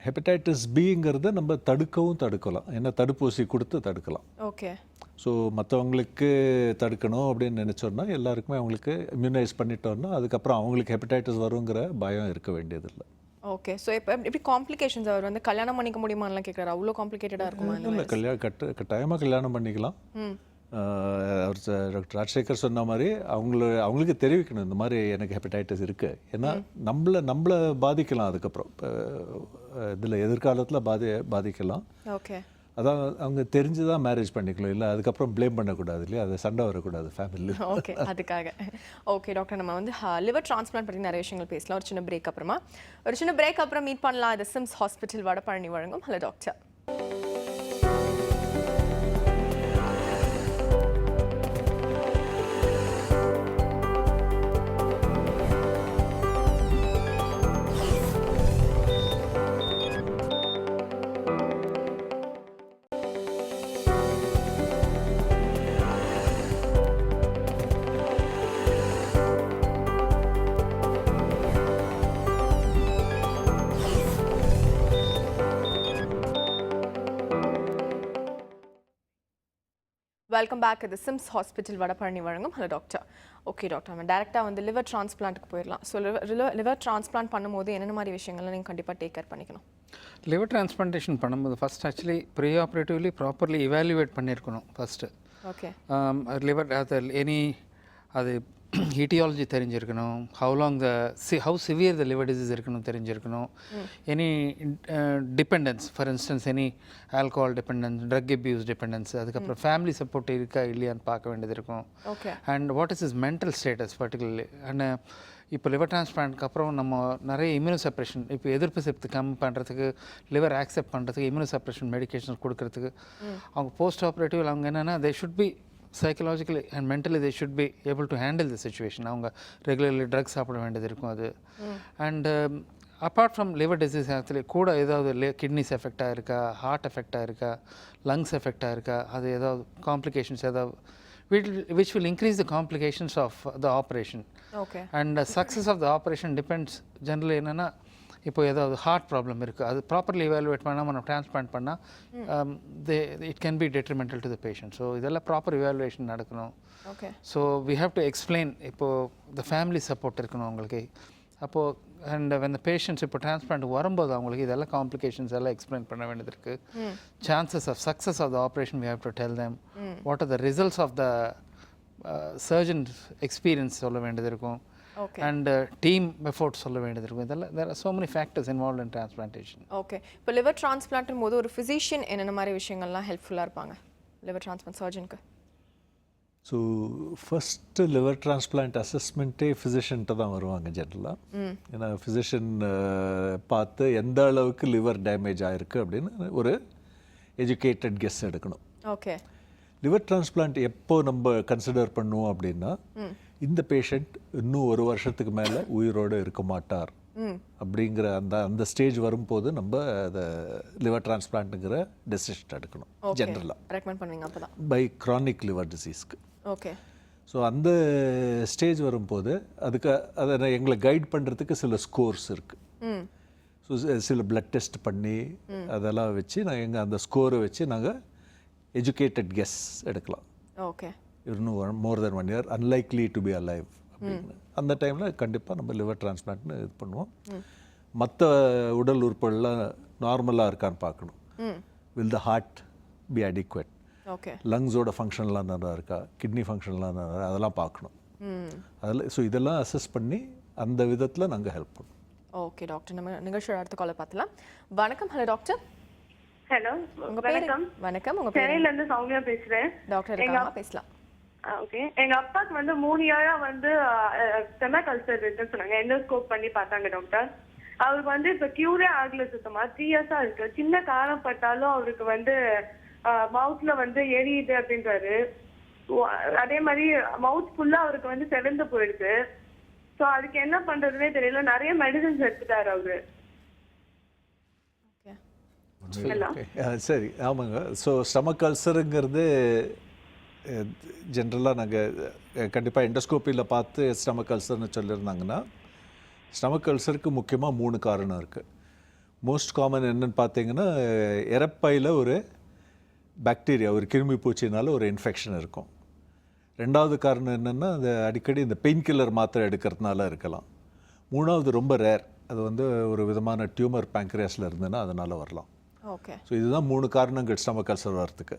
ஹெப்படைட்டிஸ் பிங்கிறத நம்ம தடுக்கலாம், ஏன்னா தடுப்பூசி கொடுத்து தடுக்கலாம். ஓகே. ஸோ மற்றவங்களுக்கு தடுக்கணும் அப்படின்னு நினச்சோன்னா எல்லாருக்குமே அவங்களுக்கு இம்யூனைஸ் பண்ணிட்டோன்னா அதுக்கப்புறம் அவங்களுக்கு ஹெப்படைட்டிஸ் வருங்கிற பயம் இருக்க வேண்டியதில்லை. ஓகே. ஸோ இப்போ எப்படி காம்ப்ளிகேஷன்ஸ் அவர் வந்து கல்யாணம் பண்ணிக்க முடியுமான்லாம் கேட்குறாரு. அவ்வளோ காம்ப்ளிகேட்டடாக இருக்குமா? இல்லை, கட்டாயமாக கல்யாணம் பண்ணிக்கலாம். அவர் டாக்டர் ராஜசேகர் சொன்ன மாதிரி அவங்களுக்கு தெரிவிக்கணும் இந்த மாதிரி எனக்கு ஹெப்படைட்டிஸ் இருக்குது. ஏன்னா நம்மளை பாதிக்கலாம், அதுக்கப்புறம் இதில் எதிர்காலத்தில் பாதிக்கலாம். ஓகே. அதான் அவங்க தெரிஞ்சு தான் மேரேஜ் பண்ணிக்கலாம், இல்லை அதுக்கப்புறம் ப்ளேம் பண்ணக்கூடாது இல்லையா, அது சண்டை வரக்கூடாது ஃபேமிலியில். ஓகே, அதுக்காக. ஓகே டாக்டர், நம்ம வந்து லிவர் டிரான்ஸ்பிளான்ட் பற்றி நிறைய விஷயங்கள் பேசலாம். ஒரு சின்ன பிரேக் அப்புறம் மீட் பண்ணலாம். இது சிம்ஸ் ஹாஸ்பிட்டல் வடபழனி வழங்கும் ஹலோ டாக்டர். வெல்கம் பேக் இது சிம்ஸ் ஹாஸ்பிட்டல் வடபழனி வழங்கும் ஹலோ டாக்டர். ஓகே டாக்டர், நம்ம டேரெக்டாக வந்து லிவர் டிரான்ஸ்பிளான்ட்டுக்கு போயிடலாம். ஸோ லிவர் டிரான்ஸ்பிளான்ட் பண்ணும்போது என்னென்ன மாதிரி விஷயங்கள்லாம் நீங்கள் கண்டிப்பாக டேக் கேர் பண்ணிக்கணும்? லிவர் டிரான்ஸ்பிளான்டேஷன் பண்ணும்போது first actually pre operatively properly evaluate பண்ணியிருக்கணும் ஃபஸ்ட்டு. ஓகே. லிவர் அது அது etiology தெரிஞ்சிருக்கணும், how severe the liver disease இருக்கணும் தெரிஞ்சிருக்கணும், any dependence, for instance any alcohol dependence, drug abuse dependence, அதுக்கப்புறம் ஃபேமிலி சப்போர்ட் இருக்கா இல்லையான்னு பார்க்க வேண்டியது இருக்கும். Okay. And what is is mental status particularly. And இப்போ லிவர் டிரான்ஸ்பிளான்ட்க்கு அப்புறம் நம்ம நிறைய இம்யூனோசப்ரேஷன், இப்போ எதிர்ப்பு சக்தி கம்மி பண்ணுறதுக்கு, லிவர் ஆக்செப்ட் பண்ணுறதுக்கு இம்யூனோசப்ரேஷன் மெடிகேஷன் கொடுக்கறதுக்கு, அவங்க போஸ்ட் ஆப்ரேட்டிவ் அவங்க என்னென்னா தே should B psychologically and mentally they should be able to handle the situation. அவங்க ரெகுலர்லி ட்ரக்ஸ் சாப்பிட வேண்டியது இருக்கும் அது. And apart from liver disease actually கூட ஏதாவது கிட்னிஸ் எஃபெக்ட் ஆகிருக்கா, ஹார்ட் எஃபெக்ட் ஆகிருக்கா, லங்ஸ் எஃபெக்ட் ஆகிருக்கா, அது ஏதாவது காம்ப்ளிகேஷன்ஸ் ஏதாவது which will increase the complications of the operation. Okay. And the success of the operation depends generally என்னென்னா இப்போ ஏதாவது ஹார்ட் ப்ராப்ளம் இருக்குது, அது ப்ராப்பர்லி இவாலுவேட் பண்ணால் நம்ம டிரான்ஸ்பிளான்ட் பண்ணால் it can be detrimental to the patient. So இதெல்லாம் ப்ராப்பர் இவாலுவேஷன் நடக்கணும். Okay. So we have to explain, இப்போது த ஃபேமிலி சப்போர்ட் இருக்கணும் அவங்களுக்கு. அப்போது அண்ட் வென் த பேஷண்ட்ஸ் இப்போ டிரான்ஸ்பிளான்ட் வரும்போது அவங்களுக்கு இதெல்லாம் காம்ப்ளிகேஷன்ஸ் எல்லாம் எக்ஸ்பிளைன் பண்ண வேண்டியது இருக்குது. Chances of success of the operation we have to tell them. What are the results of the surgeon experience சொல்ல வேண்டியது இருக்கும். அண்ட் டீம் எஃபோர்ட் சொல்ல வேண்டியது இருக்கும். இதெல்லாம் there are so many factors involved in transplantation. Okay. இப்போ liver டிரான்ஸ்பிளான்ட்டும் போது ஒரு ஃபிசிஷியன் என்னென்ன மாதிரி விஷயங்கள்லாம் ஹெல்ப்ஃபுல்லாக இருப்பாங்க லிவர் டிரான்ஸ்பிளான்ட் சர்ஜனுக்கு? ஸோ ஃபஸ்ட்டு லிவர் டிரான்ஸ்பிளான்ட் அசஸ்மெண்ட்டே ஃபிசிஷியன்ட்டு தான் வருவாங்க ஜென்ரலாக. ஏன்னா ஃபிசிஷியன் பார்த்து எந்த அளவுக்கு லிவர் டேமேஜ் ஆகிருக்கு அப்படின்னு ஒரு எஜுகேட்டட் கெஸ் எடுக்கணும். ஓகே. லிவர் டிரான்ஸ்பிளான்ட் எப்போ நம்ம கன்சிடர் பண்ணுவோம் அப்படின்னா, இந்த பேஷண்ட் இன்னும் ஒரு வருஷத்துக்கு மேலே உயிரோடு இருக்க மாட்டார் அப்படிங்கிற அந்த ஸ்டேஜ் வரும்போது நம்ம அதை லிவர் டிரான்ஸ்பிளான்ட்டுங்கிற டெசிஷன் எடுக்கணும் ஜென்ரலாக. ரெக்கமெண்ட் பண்ணுவீங்க அப்போ தான் பை க்ரானிக் லிவர் டிசீஸ்க்கு. ஓகே. ஸோ அந்த ஸ்டேஜ் வரும்போது அதுக்கு அதை எங்களை கைட் பண்ணுறதுக்கு சில ஸ்கோர்ஸ் இருக்குது. ஸோ சில பிளட் டெஸ்ட் பண்ணி அதெல்லாம் வச்சு நாங்கள் அந்த ஸ்கோரை வச்சு நாங்கள் எஜுகேட்டட் கெஸ் எடுக்கலாம். ஓகே. இன்னும் மோர் தென் 1 year unlikely to be alive அப்படின்னு அந்த டைமில் கண்டிப்பாக நம்ம லிவர் டிரான்ஸ்பிளான்ட்னு இது பண்ணுவோம். மற்ற உடல் உறுப்புகள்லாம் நார்மலாக இருக்கான்னு பார்க்கணும். Will the heart be adequate, okay, லங்ஸோட ஃபங்க்ஷன்லாம் நல்லா இருக்கா, கிட்னி ஃபங்க்ஷன்லாம் நல்லா, அதெல்லாம் பார்க்கணும். அதில் ஸோ இதெல்லாம் அசஸ் பண்ணி அந்த விதத்தில் நாங்கள் ஹெல்ப் பண்ணுவோம். ஓகே டாக்டர், நம்ம நிகழ்ச்சியோட அடுத்த காலை பார்த்துலாம். வணக்கம். Hello doctor. ஹலோ வணக்கம். வணக்கம். உங்க பேர்? சென்னையில இருந்து சௌமியா பேசுறேன். டாக்டர் இருக்காங்க, பேசலாம். ஓகே. எங்க அப்பாக்கு வந்து 3 இயரா வந்து ஸ்டொமக் அல்சர் இருக்குன்னு சொன்னாங்க. எண்டோஸ்கோப் பண்ணி பார்த்தாங்க டாக்டர். அவருக்கு வந்து இப்ப கியூரே ஆகல சுத்தமா. 3 இயர்ஸா இருக்கு. சின்ன காரம் பட்டாலும் அவருக்கு வந்து மவுத்ல வந்து எரியுது அப்படின்றாரு. அதே மாதிரி மவுத் ஃபுல்லா அவருக்கு வந்து செவந்து போயிடுது. சோ அதுக்கு என்ன பண்றதுன்னே தெரியல. நிறைய மெடிசன்ஸ் எடுத்துட்டாரு அவரு. சரி, ஆமாங்க. ஸோ ஸ்டமக் அல்சருங்கிறது ஜென்ரலாக நாங்கள் கண்டிப்பாக எண்டோஸ்கோப்பியில் பார்த்து ஸ்டமக் அல்சர்னு சொல்லியிருந்தாங்கன்னா, ஸ்டமக் அல்சருக்கு முக்கியமாக 3 காரணம் இருக்குது. மோஸ்ட் காமன் என்னென்னு பார்த்தீங்கன்னா, இறப்பையில் ஒரு பாக்டீரியா, ஒரு கிருமி பூச்சினால ஒரு இன்ஃபெக்ஷன் இருக்கும். 2வது காரணம் என்னென்னா, அது அடிக்கடி இந்த பெயின் கில்லர் மாத்திரை எடுக்கிறதுனால இருக்கலாம். 3வது ரொம்ப ரேர், அது வந்து ஒரு விதமான டியூமர் பேங்க்ரியாஸில் இருந்ததுன்னா அதனால் வரலாம். ஓகே. ஸோ இதுதான் 3 காரணங்கள் ஸ்டமக் அல்சர் வரத்துக்கு.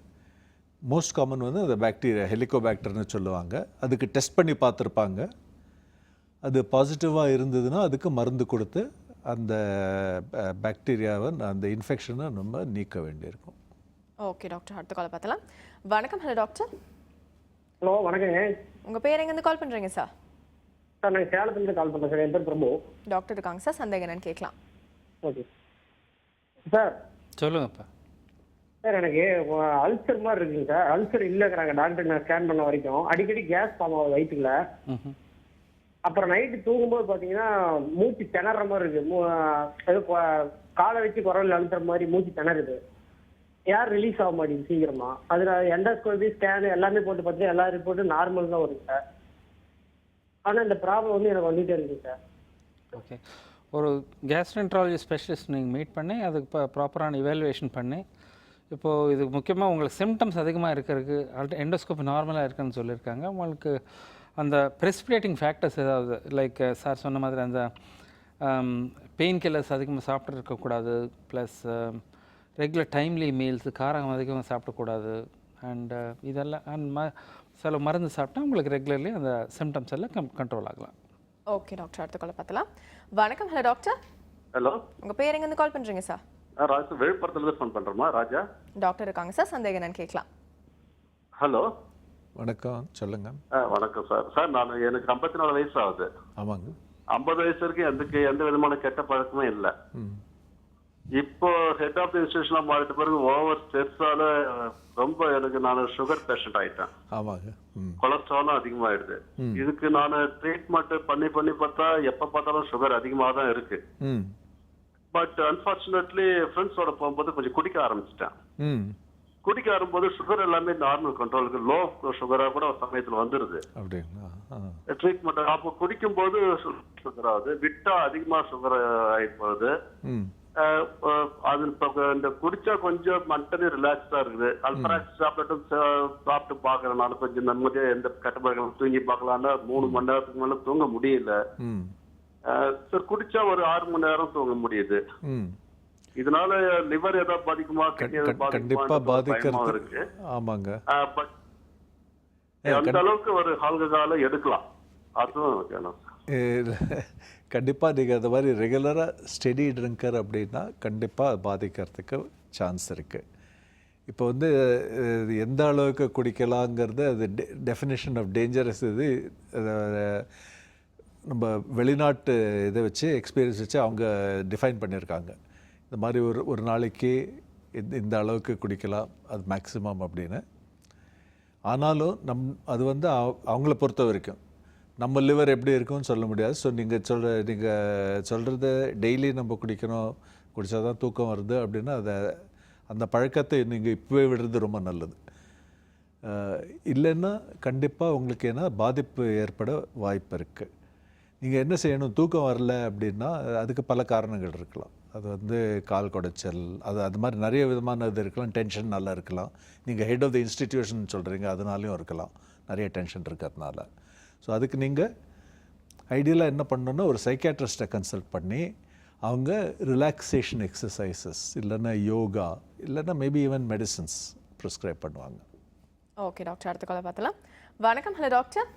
மோஸ்ட் காமன் வந்து அந்த பாக்டீரியா ஹெலிகோபாக்டர்னு சொல்லுவாங்க. அதுக்கு டெஸ்ட் பண்ணி பார்த்துருப்பாங்க. அது பாசிட்டிவாக இருந்ததுன்னா அதுக்கு மருந்து கொடுத்து அந்த பாக்டீரியாவை, அந்த இன்ஃபெக்ஷனை நம்ம நீக்க வேண்டியிருக்கும். ஓகே டாக்டர், அடுத்த கால் பார்த்தலாம். வணக்கம். Hello doctor. ஹலோ வணக்கங்க. உங்கள் பேர் எங்கேருந்து கால் பண்ணுறீங்க சார்? சார் நான் சேலத்துலேருந்து கால் பண்ணுறேன் சார். என் பேர் பிரபு. டாக்டர் இருக்காங்க சார், சந்தேகம் என்னன்னு கேட்கலாம். Okay sir. சொல்லுங்கப்பா. சார் எனக்கு அல்சர் மாதிரி இருக்குங்க சார். அல்சர் இல்லைங்கிறாங்க டாக்டர். நான் ஸ்கேன் பண்ண வரைக்கும் அடிக்கடி கேஸ் ஃபார்ம் ஆகுது வயிற்றுல. அப்புறம் நைட்டு தூங்கும்போது பார்த்தீங்கன்னா மூச்சு திணற மாதிரி இருக்கு. ஏதோ காலை வச்சு குரல் அழுத்துற மாதிரி மூச்சு திணறுது. ஏர் ரிலீஸ் ஆக மாட்டேங்குது சீக்கிரமா. அதில் எண்டோஸ்கோபி ஸ்கேன் எல்லாமே போட்டு பார்த்தீங்கன்னா எல்லா ரிப்போர்ட்டும் நார்மல் தான் வருது சார். ஆனால் இந்த ப்ராப்ளம் வந்து எனக்கு வந்துகிட்டே இருக்குது சார். ஓகே. ஒரு கேஸ்ட்ரென்ட்ராலஜி ஸ்பெஷலிஸ்ட் நீங்கள் மீட் பண்ணி அதுக்கு ப்ராப்பரான இவாலுவேஷன் பண்ணி இப்போது இது முக்கியமாக உங்களுக்கு சிம்டம்ஸ் அதிகமாக இருக்கிறதுக்கு எண்டோஸ்கோப் நார்மலாக இருக்குன்னு சொல்லியிருக்காங்க. உங்களுக்கு அந்த ப்ரெசிபிடேட்டிங் ஃபேக்டர்ஸ் ஏதாவது லைக் சார் சொன்ன மாதிரி அந்த பெயின் கில்லர்ஸ் அதிகமாக சாப்பிட்டு இருக்கக்கூடாது, ப்ளஸ் ரெகுலர் டைம்லி மீல்ஸ் காரம் அதிகமாக சாப்பிடக்கூடாது, அண்ட் இதெல்லாம் அண்ட் சில மருந்து சாப்பிட்டா உங்களுக்கு ரெகுலர்லி அந்த சிம்டம்ஸ் எல்லாம் கண்ட்ரோல் ஆகலாம். ஓகே டாக்டர், அடுத்த கால் பார்த்தலாம். வணக்கம். Hello doctor. ஹலோ, உங்கள் பேர் எங்கேருந்து கால் பண்ணுறீங்க சார்? ராஜா, விழுப்புரத்துலேருந்து ஃபோன் பண்ணுறோமா ராஜா? டாக்டர் இருக்காங்க சார், சந்தேகம் என்னன்னு கேட்கலாம். ஹலோ, வணக்கம், சொல்லுங்க. வணக்கம் சார். சார் எனக்கு 54 வயசு ஆகுது. ஆமாங்க. 50 வயசு வரைக்கும் எந்த விதமான கெட்ட பழக்கமே இல்லை. இப்போ ஹெட் ஆஃப் த இன்ஸ்டிடியூஷனா மாறிட்ட பிறகு ஓவர் ஸ்ட்ரெஸ்ஸால ரொம்ப நான் சுகர் பேஷண்ட் ஆயிட்டேன். ஆமாங்க. கொலஸ்ட்ராலும் அதிகமாயிடுது. இதுக்கு நான் ட்ரீட்மெண்ட் பண்ணி பார்த்தா எப்ப பார்த்தாலும் சுகர் அதிகமாக தான் இருக்கு. பட் அன்பார்ச்சுனேட்லி ஃப்ரெண்ட்ஸோட போகும்போது கொஞ்சம் குடிக்க ஆரம்பிச்சிட்டேன். குடிக்க ஆரம்பிச்சு சுகர் எல்லாமே நார்மல் கண்ட்ரோலுக்கு, லோ சுகரா கூட ஒரு சமயத்துல வந்துருது. ட்ரீட்மெண்ட் அப்போ குடிக்கும் போது சுகர் ஆகுது, விட்டா அதிகமா சுகர் ஆகி போகுது. அது இந்த குடிச்சா கொஞ்சம் மென்டலி ரிலாக்ஸ்டா இருக்குது. அல்ட்ராக்ஸ் சாப்பிட்டு பாக்குறதுனால கொஞ்சம் நிம்மதியா எந்த கட்டப்பழக்கம் தூங்கி பார்க்கலாம்னா 3 மணி நேரத்துக்கு மேல தூங்க முடியல. சார் குடிச்சா ஒரு 6 மணி நேரம் தூங்க முடியுது. இதனால லிவர் ஏதாவது பாதிக்குமா? கண்டிப்பா பாதிக்கிறது இருக்கு. ஆமாங்க. அந்த அளவுக்கு ஒரு ஆல்கஹால எடுக்கலாம், அதுவும் கண்டிப்பாக நீங்கள் அந்த மாதிரி ரெகுலராக ஸ்டெடி ட்ரிங்கர் அப்படின்னா கண்டிப்பாக பாதிக்கிறதுக்கு சான்ஸ் இருக்குது. இப்போ வந்து எந்த அளவுக்கு குடிக்கலாங்கிறது அது டெஃபினேஷன் ஆஃப் டேஞ்சரஸ். இது நம்ம வெளிநாட்டு இதை வச்சு எக்ஸ்பீரியன்ஸ் வச்சு அவங்க டிஃபைன் பண்ணியிருக்காங்க. இந்த மாதிரி ஒரு நாளைக்கு இந்த அளவுக்கு குடிக்கலாம், அது மேக்ஸிமம் அப்படின்னு. ஆனாலும் அது வந்து அவங்கள பொறுத்த வரைக்கும் நம்ம லிவர் எப்படி இருக்குன்னு சொல்ல முடியாது. ஸோ நீங்கள் சொல்கிறத டெய்லி நம்ம குடிக்கணும், குடித்தா தான் தூக்கம் வருது அப்படின்னா அந்த பழக்கத்தை நீங்கள் இப்போவே விடுறது ரொம்ப நல்லது. இல்லைன்னா கண்டிப்பாக உங்களுக்கு என்ன பாதிப்பு ஏற்பட வாய்ப்பு இருக்குது. நீங்கள் என்ன செய்யணும், தூக்கம் வரல அப்படின்னா அதுக்கு பல காரணங்கள் இருக்கலாம். அது வந்து கால் குடைச்சல், அது மாதிரி நிறைய விதமான இது இருக்கலாம். டென்ஷன் நல்லா இருக்கலாம். நீங்கள் ஹெட் ஆஃப் த இன்ஸ்டிடியூஷன் சொல்கிறீங்க, அதனாலையும் இருக்கலாம், நிறைய டென்ஷன் இருக்கிறதுனால. ஸோ அதுக்கு நீங்கள் ஐடியலாக என்ன பண்ணணுன்னா ஒரு சைக்காட்ரிஸ்ட்டை கன்சல்ட் பண்ணி அவங்க ரிலாக்ஸேஷன் எக்ஸசைசஸ் இல்லைன்னா யோகா இல்லைன்னா மேபி ஈவன் மெடிசன்ஸ் ப்ரிஸ்கிரைப் பண்ணுவாங்க. ஓகே டாக்டர், அடுத்த காலை பார்த்தலாம். வணக்கம். Hello doctor.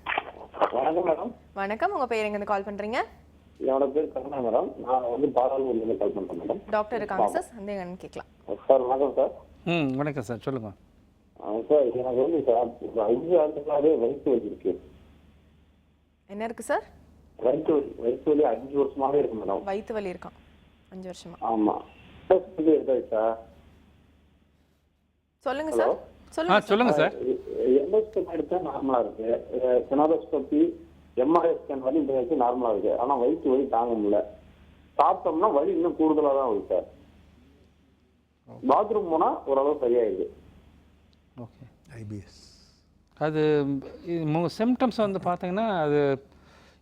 வணக்கம் மேடம். வணக்கம், உங்கள் பேர் எங்கேருந்து கால் பண்ணுறீங்க? என்னோட பேர் கருணா மேடம். நான் வந்து பாலாலூர்லேருந்து கால் பண்ணுறேன் மேடம். டாக்டர் இருக்காங்க சார், சந்தேகம் என்னன்னு கேட்கலாம். சார் வணக்கம் சார். வணக்கம் சார், சொல்லுங்கள். சார் எனக்கு வந்து சார் 5 ஆண்டுகளாகவே வயிற்று வலி இருக்கு. என்ன இருக்கு சார்? வயிற்று வலி 5 வருஷமாவே இருக்கு மேடம். வயிற்று வலி இருக்கா 5 வருஷமா? ஆமா சார். சொல்லுங்க சார். சொல்லுங்க சார். எண்டோஸ்கோபி எடுத்தா நார்மலா இருக்கு, செனாரோஸ்கோபி எம்ஆர்ஐ ஸ்கேன் வலி இந்த வரைக்கும் நார்மலா இருக்கு. ஆனா வயிற்று வலி தாங்க முடியல. சாப்பிட்டோம்னா வலி இன்னும் கூடுதலா தான் வருது சார். பாத்ரூம் போனா ஓரளவு சரியாயிடுது. Okay, IBS. அது சிம்டம்ஸ் வந்து பார்த்தீங்கன்னா அது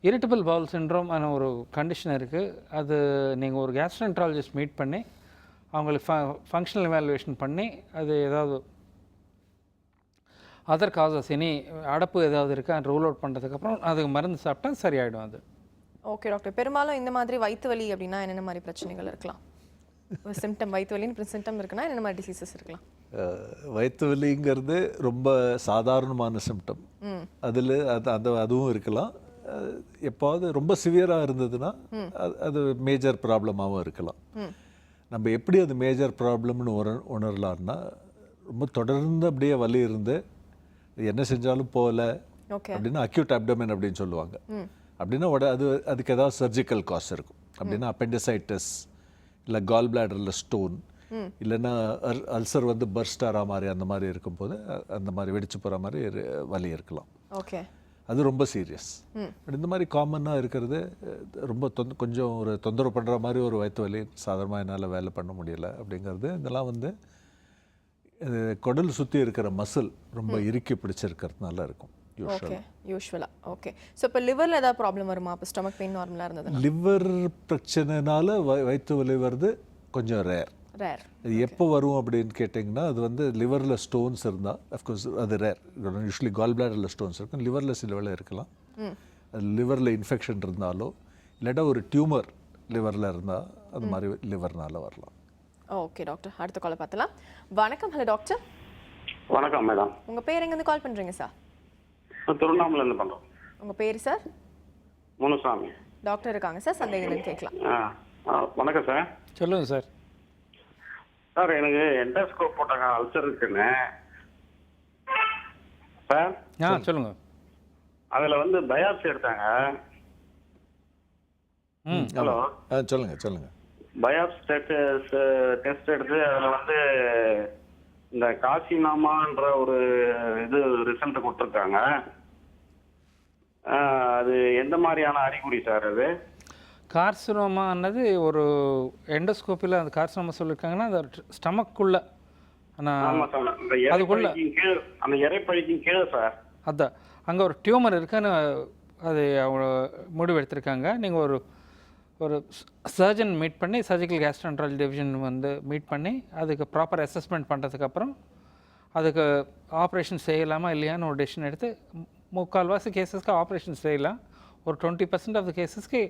இரிட்டபிள் பவுல் சிண்ட்ரோம் ஆன ஒரு கண்டிஷன் இருக்குது. அது நீங்கள் ஒரு கேஸ்ட்ரோஎன்ட்ராலஜிஸ்ட் மீட் பண்ணி அவங்களுக்கு ஃபங்க்ஷனல் எவாலுவேஷன் பண்ணி அது ஏதாவது அதர் காசஸ் இனி அடப்பு ஏதாவது இருக்குது அது ரூல் அவுட் பண்ணுறதுக்கப்புறம் அதுக்கு மருந்து சாப்பிட்டா சரியாயிடும் அது. ஓகே டாக்டர், பெரும்பாலும் இந்த மாதிரி வயிற்று வலி அப்படின்னா என்னென்ன மாதிரி பிரச்சனைகள் இருக்கலாம்? ஒரு சிம்டம் வயிற்று வலின்னு சிம்டம் இருக்குன்னா என்னென்ன மாதிரி டிசீசஸ் இருக்கலாம்? வயிற்று வலிங்கிறது ரொம்ப சாதாரணமான சிம்டம். அதில் அதுவும் இருக்கலாம். எப்பாவது ரொம்ப சிவியராக இருந்ததுன்னா அது மேஜர் ப்ராப்ளமாகவும் இருக்கலாம். நம்ம எப்படி அது மேஜர் ப்ராப்ளம்னு உணரலான்னா, ரொம்ப தொடர்ந்து அப்படியே வலி இருந்து என்ன செஞ்சாலும் போகல அப்படின்னா அக்யூட் அப்டோமென் அப்படின்னு சொல்லுவாங்க. அப்படின்னா அதுக்கு ஏதாவது சர்ஜிக்கல் காஸ் இருக்கும். அப்படின்னா அப்பெண்டிசைட்டிஸ் இல்லை கால் பிளாடரில் ஸ்டோன் இல்லைன்னா அல்சர் வந்து பர்ஸ்ட் ஆகிற மாதிரி அந்த மாதிரி இருக்கும்போது அந்த மாதிரி வெடிச்சு போகிற மாதிரி வலி இருக்கலாம். ஓகே, அது ரொம்ப சீரியஸ். பட் இந்த மாதிரி காமனாக இருக்கிறது ரொம்ப கொஞ்சம் ஒரு தொந்தரவு பண்ணுற மாதிரி ஒரு வயிற்று வலி, சாதாரணமாக என்னால் வேலை பண்ண முடியல அப்படிங்கிறது, இதெல்லாம் வந்து குடல் சுற்றி இருக்கிற மசில் ரொம்ப இறுக்கி பிடிச்சிருக்கிறதுனால இருக்கும் யூஸ்வலாக. ஓகே, ஸோ இப்போ லிவரில் ஏதாவது ப்ராப்ளம் வருமா? இப்போ ஸ்டொமக் பெயின் நார்மலாக இருந்தது? லிவர் பிரச்சனைனால வயிற்று வலி வருது கொஞ்சம் ரேர். ரேர். அது எப்போ வரும் அப்படின்னு கேட்டிங்கன்னா, அது வந்து லிவரில் ஸ்டோன்ஸ் இருந்தால், அஃப்கோர்ஸ் அது ரேர். யூஸ்வலி கால் பிளாடரில் ஸ்டோன்ஸ் இருக்கும், லிவரில் சில வேளை இருக்கலாம். அது லிவரில் இன்ஃபெக்ஷன் இருந்தாலோ இல்லாட்டா ஒரு டியூமர் லிவரில் இருந்தால் அது மாதிரி லிவர்னால வரலாம். ஓகே டாக்டர், அடுத்த காலை பார்த்தலாம். வணக்கம். Hello doctor. வணக்கம் மேடம். உங்கள் பேர் எங்கேருந்து கால் பண்ணுறீங்க சார்? திருவண்ணாமலேருந்து பண்ணுறோம். உங்கள் பேர் சார்? முனுசாமி. டாக்டர் இருக்காங்க சார், சந்தேகம் கேட்கலாம். வணக்கம் சார். சொல்லுங்கள் சார். சார் எனக்கு எண்டோஸ்கோப் போட்டாங்க அல்சர் இருக்குன்னு சார். சொல்லுங்கள். அதில் வந்து பயாப்சி எடுத்தாங்க. ஹலோ சொல்லுங்கள். பயாப்சி டெஸ்ட் எடுத்து அதில் வந்து இந்த காசினாமான்ற ஒரு இது ரிசல்ட் கொடுத்துருக்காங்க. அது எந்த மாதிரியான அறிகுறி சார் அது? கார்சினோமானது ஒரு எண்டோஸ்கோப்பில் அந்த கார்சினோமா சொல்லியிருக்காங்கன்னா அந்த ஸ்டமக்குள்ளே அதுக்குள்ள அந்த இறைப்பழிக்கும் கீழே சார். அதான் அங்கே ஒரு டியூமர் இருக்குன்னு அது அவங்க முடிவு எடுத்திருக்காங்க. நீங்கள் ஒரு சர்ஜன் மீட் பண்ணி, சர்ஜிக்கல் கேஸ்ட்ரோஎன்ட்ராலஜி டிவிஷன் வந்து மீட் பண்ணி அதுக்கு ப்ராப்பர் அசஸ்மெண்ட் பண்ணுறதுக்கப்புறம் அதுக்கு ஆப்ரேஷன் செய்யலாமா இல்லையான்னு ஒரு டெசிஷன் எடுத்து 3/4 கேசஸ்க்கு ஆப்ரேஷன் செய்யலாம். ஒரு 20% ஆஃப் த கேசஸ்க்கு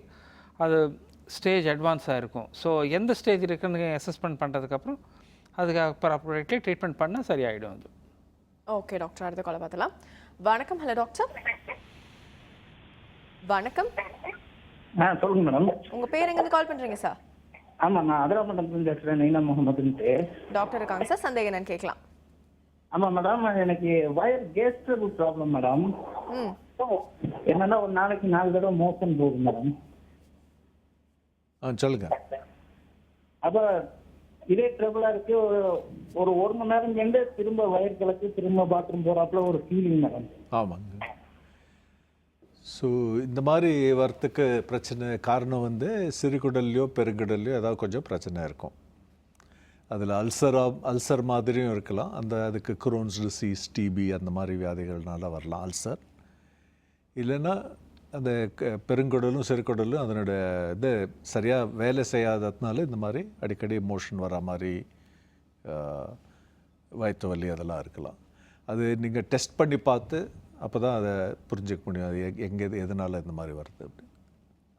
அது ஸ்டேஜ் அட்வான்ஸாக இருக்கும். ஸோ எந்த ஸ்டேஜ் இருக்குன்னு அசஸ்மெண்ட் பண்ணுறதுக்கப்புறம் அதுக்கு அப்ராப்ரியேட்லி ட்ரீட்மெண்ட் பண்ணால் சரியாயிடும் அது. ஓகே டாக்டர், அடுத்த காலை பார்த்தலாம். வணக்கம். Hello doctor. வணக்கம். சொல்லுங்க மேடம். உங்கள் பேர் எங்கேருந்து கால் பண்ணுறீங்க சார்? ஆமாம், நான் அதிராமண்டலத்துலேருந்து பேசுகிறேன், நைனா முகமதுன்ட்டு. டாக்டர் இருக்காங்க சார், சந்தேகம் என்னன்னு கேட்கலாம். ஆமாம் மேடம், எனக்கு வயர் கேஸ்ட்ரபிள் ப்ராப்ளம் மேடம். என்னன்னா ஒரு நாளைக்கு 4 தடவை மோஷன் போகுது மேடம். சொல்லுங்க. அப்போ இதே ட்ரபிளாக இருக்கு. ஒரு 1 மணி நேரம் சென்று திரும்ப வயர் கலக்கு, திரும்ப பாத்ரூம் போகிறாப்புல ஒரு ஃபீலிங் மேடம். ஆமாங்க. ஸோ இந்த மாதிரி வரத்துக்கு பிரச்சனை காரணம் வந்து சிறுகுடல்லையோ பெருங்குடல்லையோ ஏதாவது கொஞ்சம் பிரச்சனை இருக்கும். அதில் அல்சர் மாதிரியும் இருக்கலாம். அதுக்கு குரோன்ஸ் டிசீஸ், டிபி அந்த மாதிரி வியாதிகள்னால வரலாம் அல்சர். இல்லைன்னா அந்த பெருங்குடலும் சிறுகுடலும் அதனோட இது சரியாக வேலை செய்யாததுனால இந்த மாதிரி அடிக்கடி மோஷன் வர மாதிரி வயிற்று வலி அதெல்லாம் இருக்கலாம். அது நீங்கள் டெஸ்ட் பண்ணி பார்த்து அப்போ தான் அதை புரிஞ்சிக்க முடியும், அது எதனால் இந்த மாதிரி வருது அப்படி.